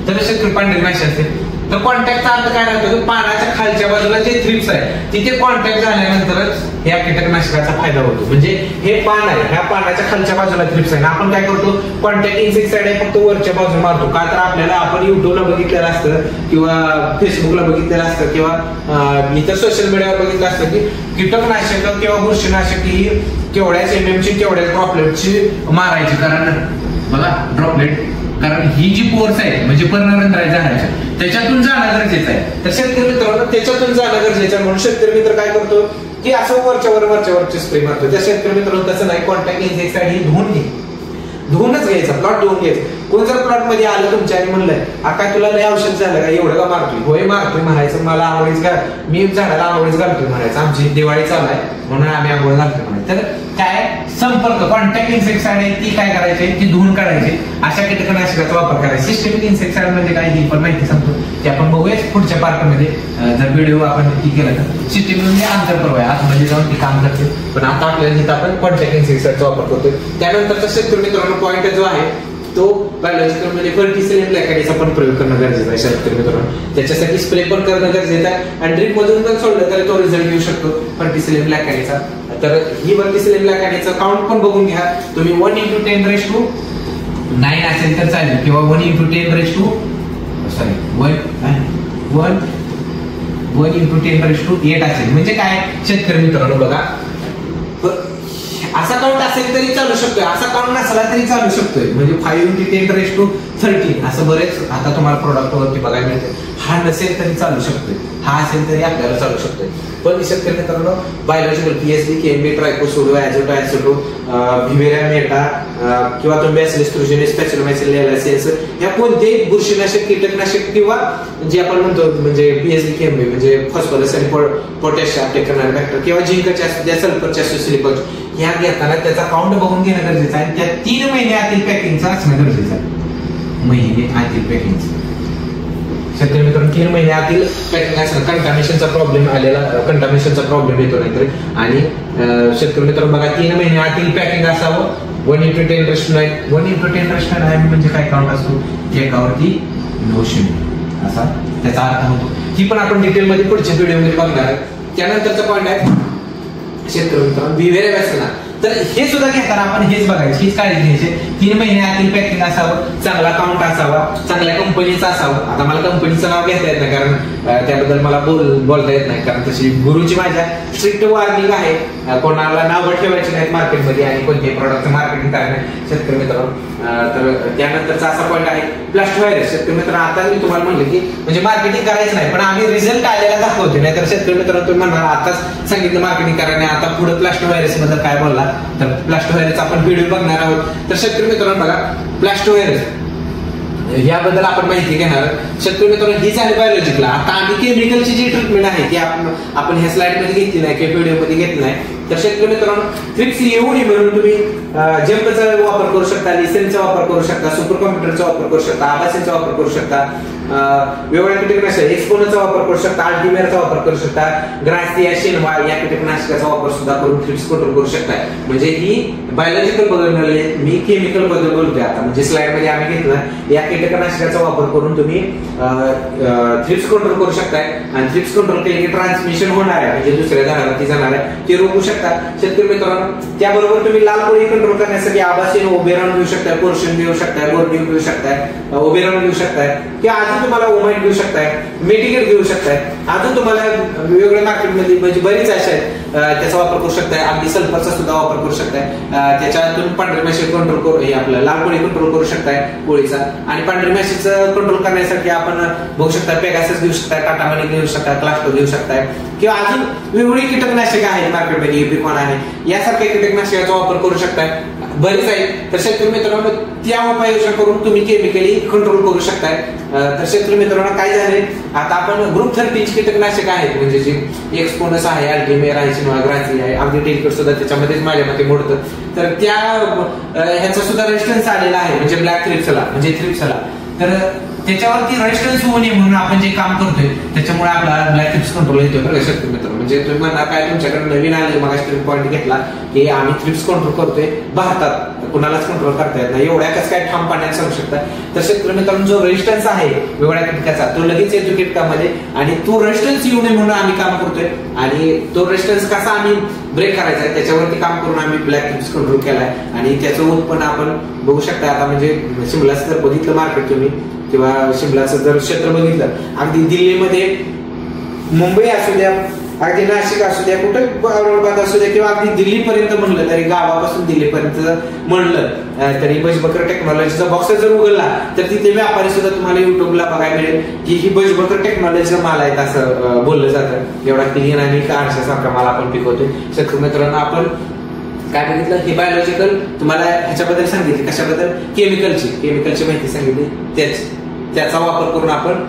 तर शेतकरी पांढरी माशी असते. तर कॉन्टॅक्टचा अर्थ काय राहतो, पानाच्या खालच्या बाजूला जे थ्रिप्स आहे तिथे कॉन्टॅक्ट झाल्यानंतरच या कीटकनाशकाचा फायदा होतो. म्हणजे हे पान आहे, ह्या पानाच्या खालच्या बाजूला थ्रिप्स आहे, आपण काय करतो कॉन्टॅक्ट इन्सेक्टिसाइड आहे फक्त वरच्या बाजूला मारतो. का तर आपल्याला आपण युट्यूबला बघितलेलं असतं किंवा फेसबुकला बघितलेलं असतं किंवा इतर सोशल मीडियावर बघितलं असतं की कीटकनाशक किंवा बुरशीनाशक ही केवढ्याच एमएमची केवढ्याच ड्रॉपलेटची मारायची. कारण बघा ड्रॉपलेट, कारण ही जी पोर्स आहे म्हणजे पर्णरंध्र आहे जाण्याच्या, त्याच्यातून जाणं गरजेचं आहे. तर शेतकरी मित्रांनो त्याच्यातून जाणं गरजेचं आहे, म्हणून शेतकरी मित्र काय करतो की असं वरच्या स्प्रे मारतो. त्या शेतकरी मित्रांनो तसं नाही, कॉन्टॅक्ट इन्सेक्टिसाइड ही धुवूनच घ्यायचा, प्लॉट धुवून घ्यायचं. कोण जर प्लॉट मध्ये आलं तुमच्या आणि म्हणलंय आका तुला लय औषध झालं का, एवढं का मारतोय, होय मारतोय म्हणायचं, मला आंघोळीच घाल, मी झाडाला आंघोळीच घालतोय म्हणायचं, आमची दिवाळी चालू आहे म्हणून आम्ही आंघोळ घालतोय म्हणायचं. तर काय संपर्क कॉन्टॅक्ट इन्सेक्टिसाइड आहे ती काय करायचे, ती धुवून काढायची, अशा कीटकनाशकाचा वापर करायचा. सिस्टेमिक इन्सेक्टिसाइड म्हणजे काय ही पण माहिती सांगतो, ते आपण बघूया पुढच्या पार्ट मध्ये. जर व्हिडिओ आपण ती केला तर सिस्टेमिक म्हणजे आंतरपर्व आहे, आतमध्ये जाऊन ती काम करते. पण आता आपल्याला जिथं आपण कॉन्टॅक्ट इन्सेक्टिसाइडचा वापर करतोय. त्यानंतरचा शेतकरी मित्रांनो पॉईंट जो आहे तो बायोलॉजिकल म्हणजे फर्टिसिलियम ग्लायकॅनिचा पण प्रयोग करणं गरजेचं आहे शेतकरी मित्रांनो. त्याच्यासाठी स्प्रे पण करणं गरजेचं आहे आणि ड्रिप मधून पण सोडलं तरी तो रिझल्ट घेऊ शकतो फर्टिसिलियम ग्लायकॅनिचा. तर ही फर्टिसिलियम ग्लायकॅनिचा काउंट पण बघून घ्या तुम्ही. 1x10⁹ असेल तर चालेल किंवा 1x10⁸ असेल. म्हणजे काय शेतकरी मित्रांनो बघा, असा काउंट असेल तरी चालू शकतोय, असा काउंट नसला तरी चालू शकतोय. म्हणजे 5x10⁻13 असं बरेच आता तुम्हाला प्रोडक्ट वरती बघायला मिळते. हा नसेल तरी चालू शकतोय, हा असेल तरी आपल्याला चालू शकतोय. पण शेतकरी मित्रांनो बायोलॉजिकल पीएसबी, केएमबी, ट्रायकोसोडो, ॲझोटो, व्हिवेरिया मेटा किंवा तुम्ही बॅसिलस तुर्जिनिस, स्पॅचुलोमायसिन लेलासिस या कोणतेही बुरशीनाशक कीटकनाशक किंवा जे आपण म्हणतो म्हणजे पीएसबी, केएमबी म्हणजे फॉस्फरस आणि पोटॅशियम अटॅक करणारे बॅक्टर किंवा झिंकच्या असू द्या, सल्फरच्या असू, सिलिकॉन ह्या घेताना त्याचा काउंट बघून घेणं गरजेचं आहे. त्या 3 महिने आतील पॅकिंगचा असणं गरजेचं आहे. महिने आतील पॅकिंगचं शेतकरी मित्रांनो 3 महिने आतील पॅकिंग असणं. कंटामिनेशनचा प्रॉब्लेम येतो नाहीतरी. आणि शेतकरी मित्रांनो बघा 3 महिने आतील पॅकिंग असावं. 1x10⁹ 1x10⁹ म्हणजे काय काउंट असतो, एकावरती 900 असा त्याचा अर्थ होतो. ही पण आपण डिटेल मध्ये पुढच्या व्हिडिओ मध्ये बघणार आहे. त्यानंतरचा पॉईंट आहे शेतकरी मित्रांनो व्हिवेरिया बॅसिला. तर हे सुद्धा घेताना आपण हेच बघायचं, हीच काळजी घ्यायची. 3 महिने आतील पॅकिंग असावं, चांगला काउंट असावा, चांगल्या कंपनीचा असावं. आता मला कंपनीचं नाव घेता येत नाही कारण त्याबद्दल मला बोलता येत नाही, कारण तशी गुरुची माझ्या स्ट्रिक्ट वॉर्निंग आहे, कोणाला नाव ठेवायची नाहीत मार्केटमध्ये आणि कोणत्याही प्रॉडक्टचं मार्केटिंग करायला शेतकरी मित्रांनो. तर त्यानंतरचा असा पॉईंट आहे ब्लास्ट व्हायरस. शेतकरी मित्रांनो आता मी तुम्हाला म्हणलं की म्हणजे मार्केटिंग करायचं नाही, पण आम्ही रिझल्ट आलेला दाखवतो. नाही तर शेतकरी मित्रांनो तुम्ही म्हणणार आताच सांगितलं मार्केटिंग करायला, आता पुढे ब्लास्ट व्हायरस बद्दल काय बोलला. तर ब्लास्ट व्हायरस आपण व्हिडिओ बघणार आहोत. तर शेतकरी मित्रांनो बघा ब्लास्ट व्हायरस याबद्दल आपण माहिती घेणार. शेतकरी मित्रांनो ही झाली बायोलॉजिकला. आता आम्ही केमिकलची जी ट्रीटमेंट आहे ती आपण ह्या स्लाइड मध्ये घेतली नाही किंवा व्हिडिओ मध्ये घेतली नाही. तर शेतकरी मित्रांनो थ्रिप्स येऊ नये म्हणून तुम्ही जंपचा वापर करू शकता, लिसेनचा वापर करू शकता, सुपर कॉम्प्युटरचा वापर करू शकता, आबासीचा वापर करू शकता, वेगवेगळ्या कीटकनाशक एक्सपोनचा वापर करू शकता, अल्टिमेरचा वापर करू शकता, ग्रासिया शेनवा या कीटकनाशकाचा वापर सुद्धा करून थ्रिप्स कंट्रोल करू शकता. म्हणजे ही बायोलॉजिकल बदल, मी केमिकल बद्दल बोलतोय आता. म्हणजे स्लाइड मध्ये आम्ही घेतलं या कीटकनाशकाचा वापर करून तुम्ही थ्रिप्स कंट्रोल करू शकताय. आणि थ्रिप्स कंट्रोल केले की ट्रान्समिशन होणार आहे, म्हणजे दुसऱ्या झाडाला ती जाणार आहे ते रोखू शकता. शेतकरी मित्रांनो त्याबरोबर तुम्ही लाल कोळी कंट्रोल करण्यासाठी आबासीन ओबेरॉन घेऊ शकताय, पोर्शन घेऊ शकताय, बोर्डिंग घेऊ शकताय, ओबेरॉन घेऊ शकताय, किंवा अजून तुम्हाला ओमाइट घेऊ शकताय, मेटिकेट घेऊ शकताय. अजून तुम्हाला वेगवेगळ्या मार्केटमध्ये म्हणजे बरीच अशा आहेत त्याचा वापर करू शकताय. अगदी सल्फरचा सुद्धा वापर करू शकताय. त्याच्यातून पांढरी माशी कंट्रोल करू, हे आपलं लाल कोळी कंट्रोल करू शकताय कोळीचा. आणि पांढरी माशीचं कंट्रोल करण्यासाठी आपण बघू शकता पेगासस घेऊ शकताय, टाटामनी घेऊ शकताय, क्लास्टो घेऊ शकताय, किंवा अजून वेगवेगळी कीटकनाशके आहेत मार्केटमध्ये, युपिकॉन आहे, यासारख्या कीटकनाशकाचा वापर करू शकताय. बरीच आहे. तर शेतकरी मित्रांनो त्या उपाययोजना करून तुम्ही केमिकली कंट्रोल करू शकताय. तर शेतकरी मित्रांनो काय झाले, आता आपण ग्रुप 30 कीटकनाशक आहेत, म्हणजे जे एक्सपोनस आहे, अल्टिमेर आहे, ग्रासी आहे, अगदी टेलकट सुद्धा त्याच्यामध्येच माझ्या मते मोडतं. तर त्या ह्याचा सुद्धा रेजिस्टन्स आलेला आहे, म्हणजे ब्लॅक थ्रिप्सला, म्हणजे थ्रिप्सला. तर त्याच्यावरती रेजिस्टन्स होऊ नये म्हणून आपण जे काम करतोय त्याच्यामुळे आपला ब्लॅक थ्रिप्स कंट्रोल येतोय. बरं शेतकरी मित्र, म्हणजे तुम्ही म्हणणार काय तुमच्याकडे नवीन आले, मग पॉईंट घेतला की आम्ही थ्रिप्स कंट्रोल करतोय भारतात, कुणालाच कंट्रोल करता येत नाही, एवढ्या कसं काय ठाम पाण्यात सांगू शकता. तर शेतकरी मित्रांनो जो रेजिस्टन्स आहे वेगवेगळ्या कीटकाचा तो लगेच येतो कीटकामध्ये, आणि तो रेजिस्टन्स येऊ नये म्हणून आम्ही काम करतोय. आणि तो रेजिस्टन्स कसा आम्ही ब्रेक करायचा आहे त्याच्यावरती काम करून आम्ही ब्लॅक थ्रिप्स कंट्रोल केलाय. आणि त्याचं उत्पन्न आपण बघू शकता. आता म्हणजे शिमलाचं जर बघितलं मार्केट तुम्ही, किंवा शिमलाचं जर क्षेत्र बघितलं, अगदी दिल्लीमध्ये, मुंबई असू द्या, अगदी नाशिक असू द्या, कुठे औरंगाबाद असू द्या, किंवा अगदी दिल्लीपर्यंत म्हणलं तरी, गावापासून दिल्लीपर्यंत म्हणलं तरी बजबकर टेक्नॉलॉजीचा बॉक्स जर उघडला तर तिथे व्यापारी सुद्धा तुम्हाला युट्यूबला बघायला मिळेल की ही बजबकर टेक्नॉलॉजीचा माल आहेत असं बोललं जातं. एवढा क्लिअर आणि आरशासारखा माल आपण पिकवतोय. शेतकरी मित्रांनो आपण काय बघितलं, हे बायोलॉजिकल तुम्हाला ह्याच्याबद्दल सांगितले, कशाबद्दल, केमिकलची माहिती सांगितली. त्याचा वापर करून आपण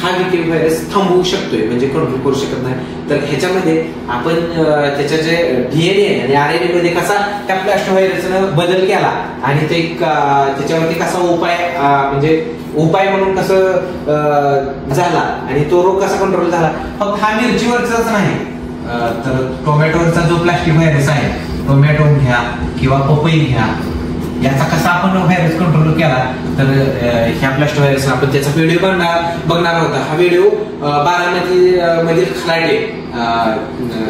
हा विकिंग व्हायरस थांबवू शकतोय, म्हणजे कंट्रोल करू शकत नाही. तर ह्याच्यामध्ये आपण त्याच्या जे डीएनए आणि आरएनए मध्ये कसा त्या ब्लास्ट व्हायरसनं बदल केला आणि ते त्याच्यावरती कसा म्हणजे उपाय म्हणून कसं झाला आणि तो रोग कसा कंट्रोल झाला. फक्त हा मिरचीवरचाच नाही, तर टोमॅटोवरचा जो प्लास्टिक व्हायरस आहे, टोमॅटो घ्या किंवा पपई घ्या, याचा कसा आपण व्हायरस कंट्रोल केला. तर ह्या ब्लास्ट व्हायरस आपण त्याचा व्हिडिओ बघणार होता. हा व्हिडिओ बारामती मधील खलाडे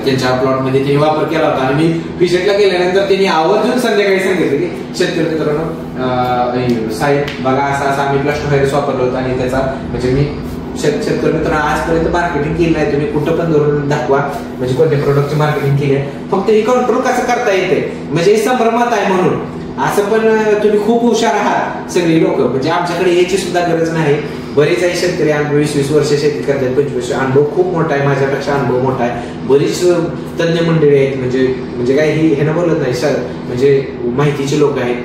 त्यांच्या प्लॉट मध्ये त्यांनी वापर केला होता. आणि मी विजिटला गेल्यानंतर त्यांनी आवर्जून संध्याकाळी सांगितलं की शेतकरी मित्रांनो साहेब बघा असा आम्ही ब्लास्ट व्हायरस वापरला होता. आणि त्याचा म्हणजे मी शेतकरी मित्रांनो आजपर्यंत मार्केटिंग केली नाही, तुम्ही कुठं पण धरून दाखवा म्हणजे कोणत्या प्रोडक्टची मार्केटिंग केली आहे, फक्त हे कंट्रोल कसं करता येते म्हणजे संभ्रमात आहे म्हणून. असं पण तुम्ही खूप हुशार आहात सगळी लोक, म्हणजे आमच्याकडे याची सुद्धा गरज नाही. बरेच आहे शेतकरी, अनुभव 20-20 वर्ष शेती करतात, 25 अनुभव खूप मोठा आहे, माझ्यापेक्षा अनुभव मोठा आहे. बरीच तज्ञ मंडळी आहेत, म्हणजे काय हे ना बोलत नाही सर, म्हणजे माहितीचे लोक आहेत,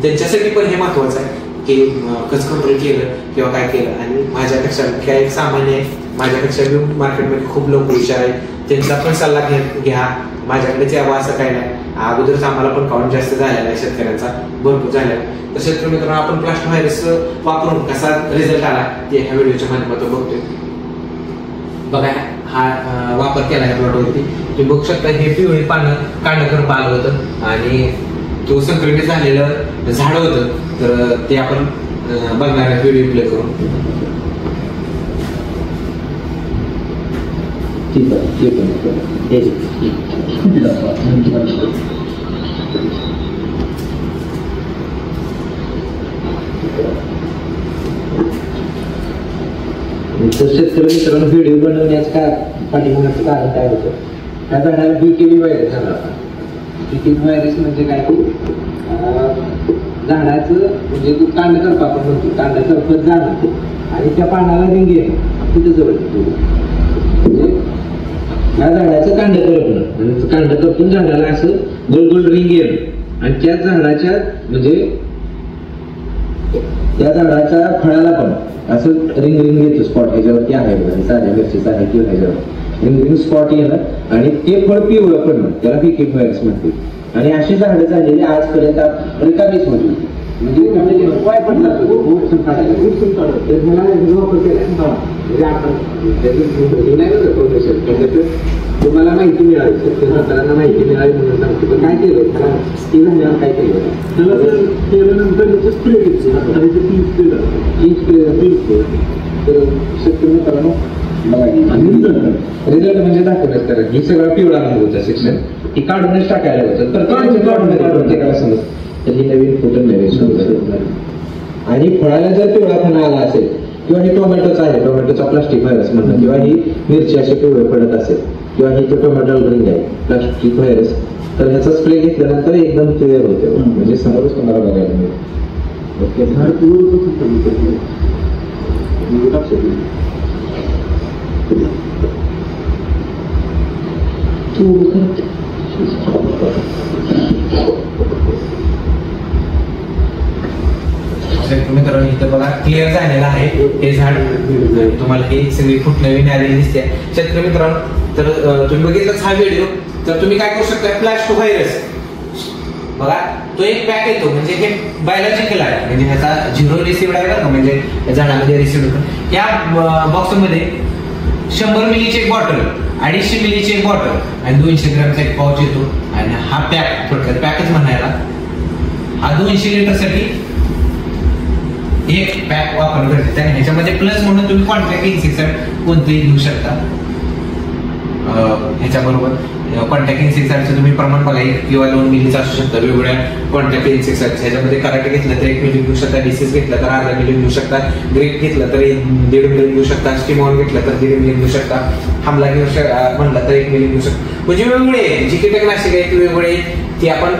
त्यांच्यासाठी पण हे महत्वाचं आहे की कसं कंट्रोल केलं किंवा काय केलं. आणि माझ्यापेक्षा काय एक सामान्य आहे, माझ्यापेक्षा मार्केटमध्ये खूप लोक हुशार आहेत, त्यांचा पण सल्ला घ्या, माझ्याकडेच यावं असं काही नाही. अगोदरच आम्हाला पण काउंट जास्त झालेला आहे शेतकऱ्यांचा, भरपूर झालेला. तर शेतकरी मित्रांनो आपण ब्लास्ट व्हायरस वापरून कसा रिझल्ट आला ते ह्या व्हिडिओच्या माध्यमातून बघतोय. बघा हा वापर केला आहे प्लॉटवरती, तुम्ही बघू शकता हे पिवळी पानं कांडकर आलं होतं आणि तो संक्रमित झालेलं झाड होतं. तर ते आपण बघणार व्हिडिओ प्ले करून. ठीक आहे तर शेतकरी मित्रांनो व्हिडिओ बनवण्याचं काय पाठीमागचं कारण काय होतं, त्या झाडाला बीकेबी व्हायरस झाला. बीकेबी व्हायरस म्हणजे काय की झाडाचं म्हणजे तू कांडकरप आपण म्हणतो, कांडकरपत जाणं आणि त्या पानाला रिंग येणं तिथं जवळ म्हणजे त्या झाडाचं कांडकरपणं आणि कांडकरपून झाडाला असं गोल गोल रिंग येणं आणि त्याच झाडाच्या म्हणजे त्या झाडाच्या फळाला पण असं रिंग रिंग येतो स्पॉट ह्याच्यावरती आहे बघा, साध्या मिरचीचा आहे किंवा ह्याच्यावर रिंग रिंग स्पॉट येणं आणि ते फळ पिवळं पडणं त्याला बीकेबी व्हायरस म्हणते. आणि अशी झाडं झालेली आजपर्यंत रिकामीच होती म्हणजे वाय पडणार तुम्हाला माहिती मिळाली, शेतकऱ्यांना माहिती मिळाली म्हणून सांगतो. पण काय केलं त्याला ती झाल्यावर काय केलं त्याला केल्यानंतर स्प्रे तर शेतकरी मित्रांनो रिझल्ट म्हणजे दाखवण्यात करा ही सगळं पिवळा होतं शिक्षण ही काढूनच टाकायला होतं तर प्रत्येकाला समज तर ही नवीन फुटून नवीन आणि फळाला जर पिवळापणा आला असेल किंवा ही टोमॅटोचा आहे, टोमॅटोचा प्लास्टिक व्हायरस म्हणतात किंवा ही मिरची अशी पिवळे पडत असेल किंवा ही जो टोमॅटो रिंग आहे प्लास्टिक व्हायरस तर ह्याचा स्प्रे घेतल्यानंतर एकदम क्लिअर होते म्हणजे समोरच तुम्हाला बघायला मिळेल. ओके मित्रांनो इथं बघा क्लिअर झालेलं आहे हे झाड. तुम्हाला ही सगळी फूट नवीन आलेली दिसते शेतकरी मित्रांनो. तर तुम्ही बघितलाच हा व्हिडिओ. तर तुम्ही काय करू शकता, प्लास्टो व्हायरस बघा तो एक पॅक येतो म्हणजे हे बायोलॉजिकल आहे म्हणजे ह्याचा 0 रिसिव्ड आहे बरं का म्हणजे झाडामध्ये रिसिव्ड होतं. या बॉक्समध्ये 100 मिलीची एक बॉटल, 250 मिलीची एक बॉटल आणि 200 ग्रॅमचा एक पाऊच येतो. आणि हा पॅक थोडक्यात पॅकच म्हणायला हा 200 लिटरसाठी एक पॅक वापर करते. आणि ह्याच्यामध्ये प्लस म्हणून तुम्ही कॉन्ट्रॅक्ट इन्सेक्टिसाइड कोणतेही घेऊ शकता. ह्याच्याबरोबर कॉन्टॅक्ट इन्सेक्टिसाइडचं तुम्ही प्रमाण बघा 1 किंवा 2 मिलीचं असू शकतं. वेगवेगळ्या कॉन्टॅक्ट इन्सेक्टिसाइड ह्याच्यामध्ये कराटे घेतलं तर 1 मिली घेऊ शकता, डिसीज घेतलं तर अर्धा मिली घेऊ शकता, ग्रेप घेतलं तर 1.5 मिली घेऊ शकता, स्टिमॉन घेतलं तर 1.5 मिली घेऊ शकता, हमला घेऊ म्हणलं तर 1 मिली घेऊ शकता. म्हणजे वेगवेगळे जी कीटकनाशक आहे ती वेगवेगळे ती आपण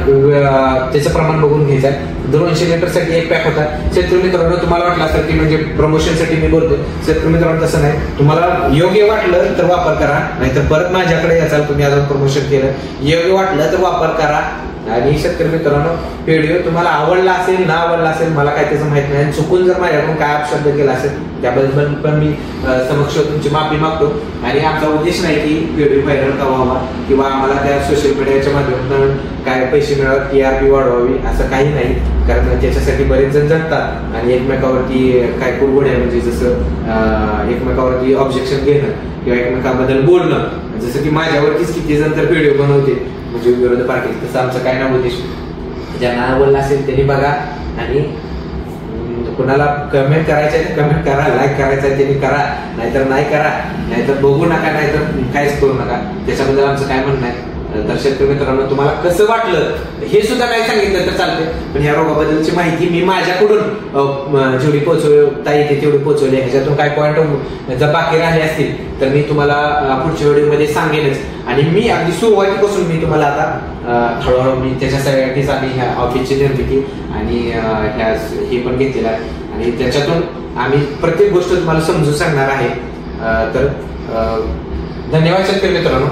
त्याचं प्रमाण बघून घ्यायचं आहे. 200 लिटरसाठी एक पॅक होता. शेतकरी मित्रांनो तुम्हाला वाटलं असेल की म्हणजे प्रमोशनसाठी मी बोलतोय, शेतकरी मित्रांनो तसं नाही. तुम्हाला योग्य वाटलं तर वापर करा, नाहीतर परत माझ्याकडे याचाल तुम्ही अजून प्रमोशन केलं. योग्य वाटलं तर वापर करा. आणि शेतकरी मित्रांनो व्हिडिओ तुम्हाला आवडला असेल ना आवडला असेल मला काय त्याचं माहित नाही. चुकून जर माझ्याकडून काय अपशब्द केला असेल त्याबद्दल पण मी समक्ष तुमची माफी मागतो. आणि आमचा उद्देश नाही की व्हिडिओ व्हायरल का व्हावा किंवा आम्हाला त्या सोशल मीडियाच्या माध्यमातून काय पैसे मिळावे, TRP वाढवावी असं काही नाही. कारण त्याच्यासाठी बरेच जण जगतात आणि एकमेकावरती काय कुरबड आहे म्हणजे जसं एकमेकावरती ऑब्जेक्शन घेणं किंवा एकमेकाबद्दल बोलणं, जसं की माझ्यावरतीच किती जण तर व्हिडिओ बनवते म्हणजे विरोधी पार्टी. तसं आमचं काय नाही उद्देश. ज्यांना आवडलं असेल त्यांनी बघा आणि कुणाला कमेंट करायचं आहे कमेंट करा, लाईक करायचं आहे त्यांनी करा, नाहीतर नाही करा, नाहीतर बघू नका, नाहीतर काहीच करू नका. त्याच्याबद्दल आमचं काय म्हणणं आहे. तर शेतकरी मित्रांनो तुम्हाला कसं वाटलं हे सुद्धा नाही सांगितलं तर चालतंय. पण ह्या रोगाबद्दलची माहिती मी माझ्याकडून जेवढी पोहोचवता येते तेवढी पोहोचवली. ह्याच्यातून काय पॉईंट जर बाकी राहिले असतील तर मी तुम्हाला पुढच्या व्हिडिओमध्ये सांगेनच. आणि मी अगदी सुरुवातीपासून मी तुम्हाला आता हळूहळू मी त्याच्यासाठीच आम्ही ह्या ऑफिसची निर्मिती आणि ह्या हे पण घेतलेलं आहे आणि त्याच्यातून आम्ही प्रत्येक गोष्ट तुम्हाला समजून सांगणार आहे. तर धन्यवाद शेतकरी मित्रांनो.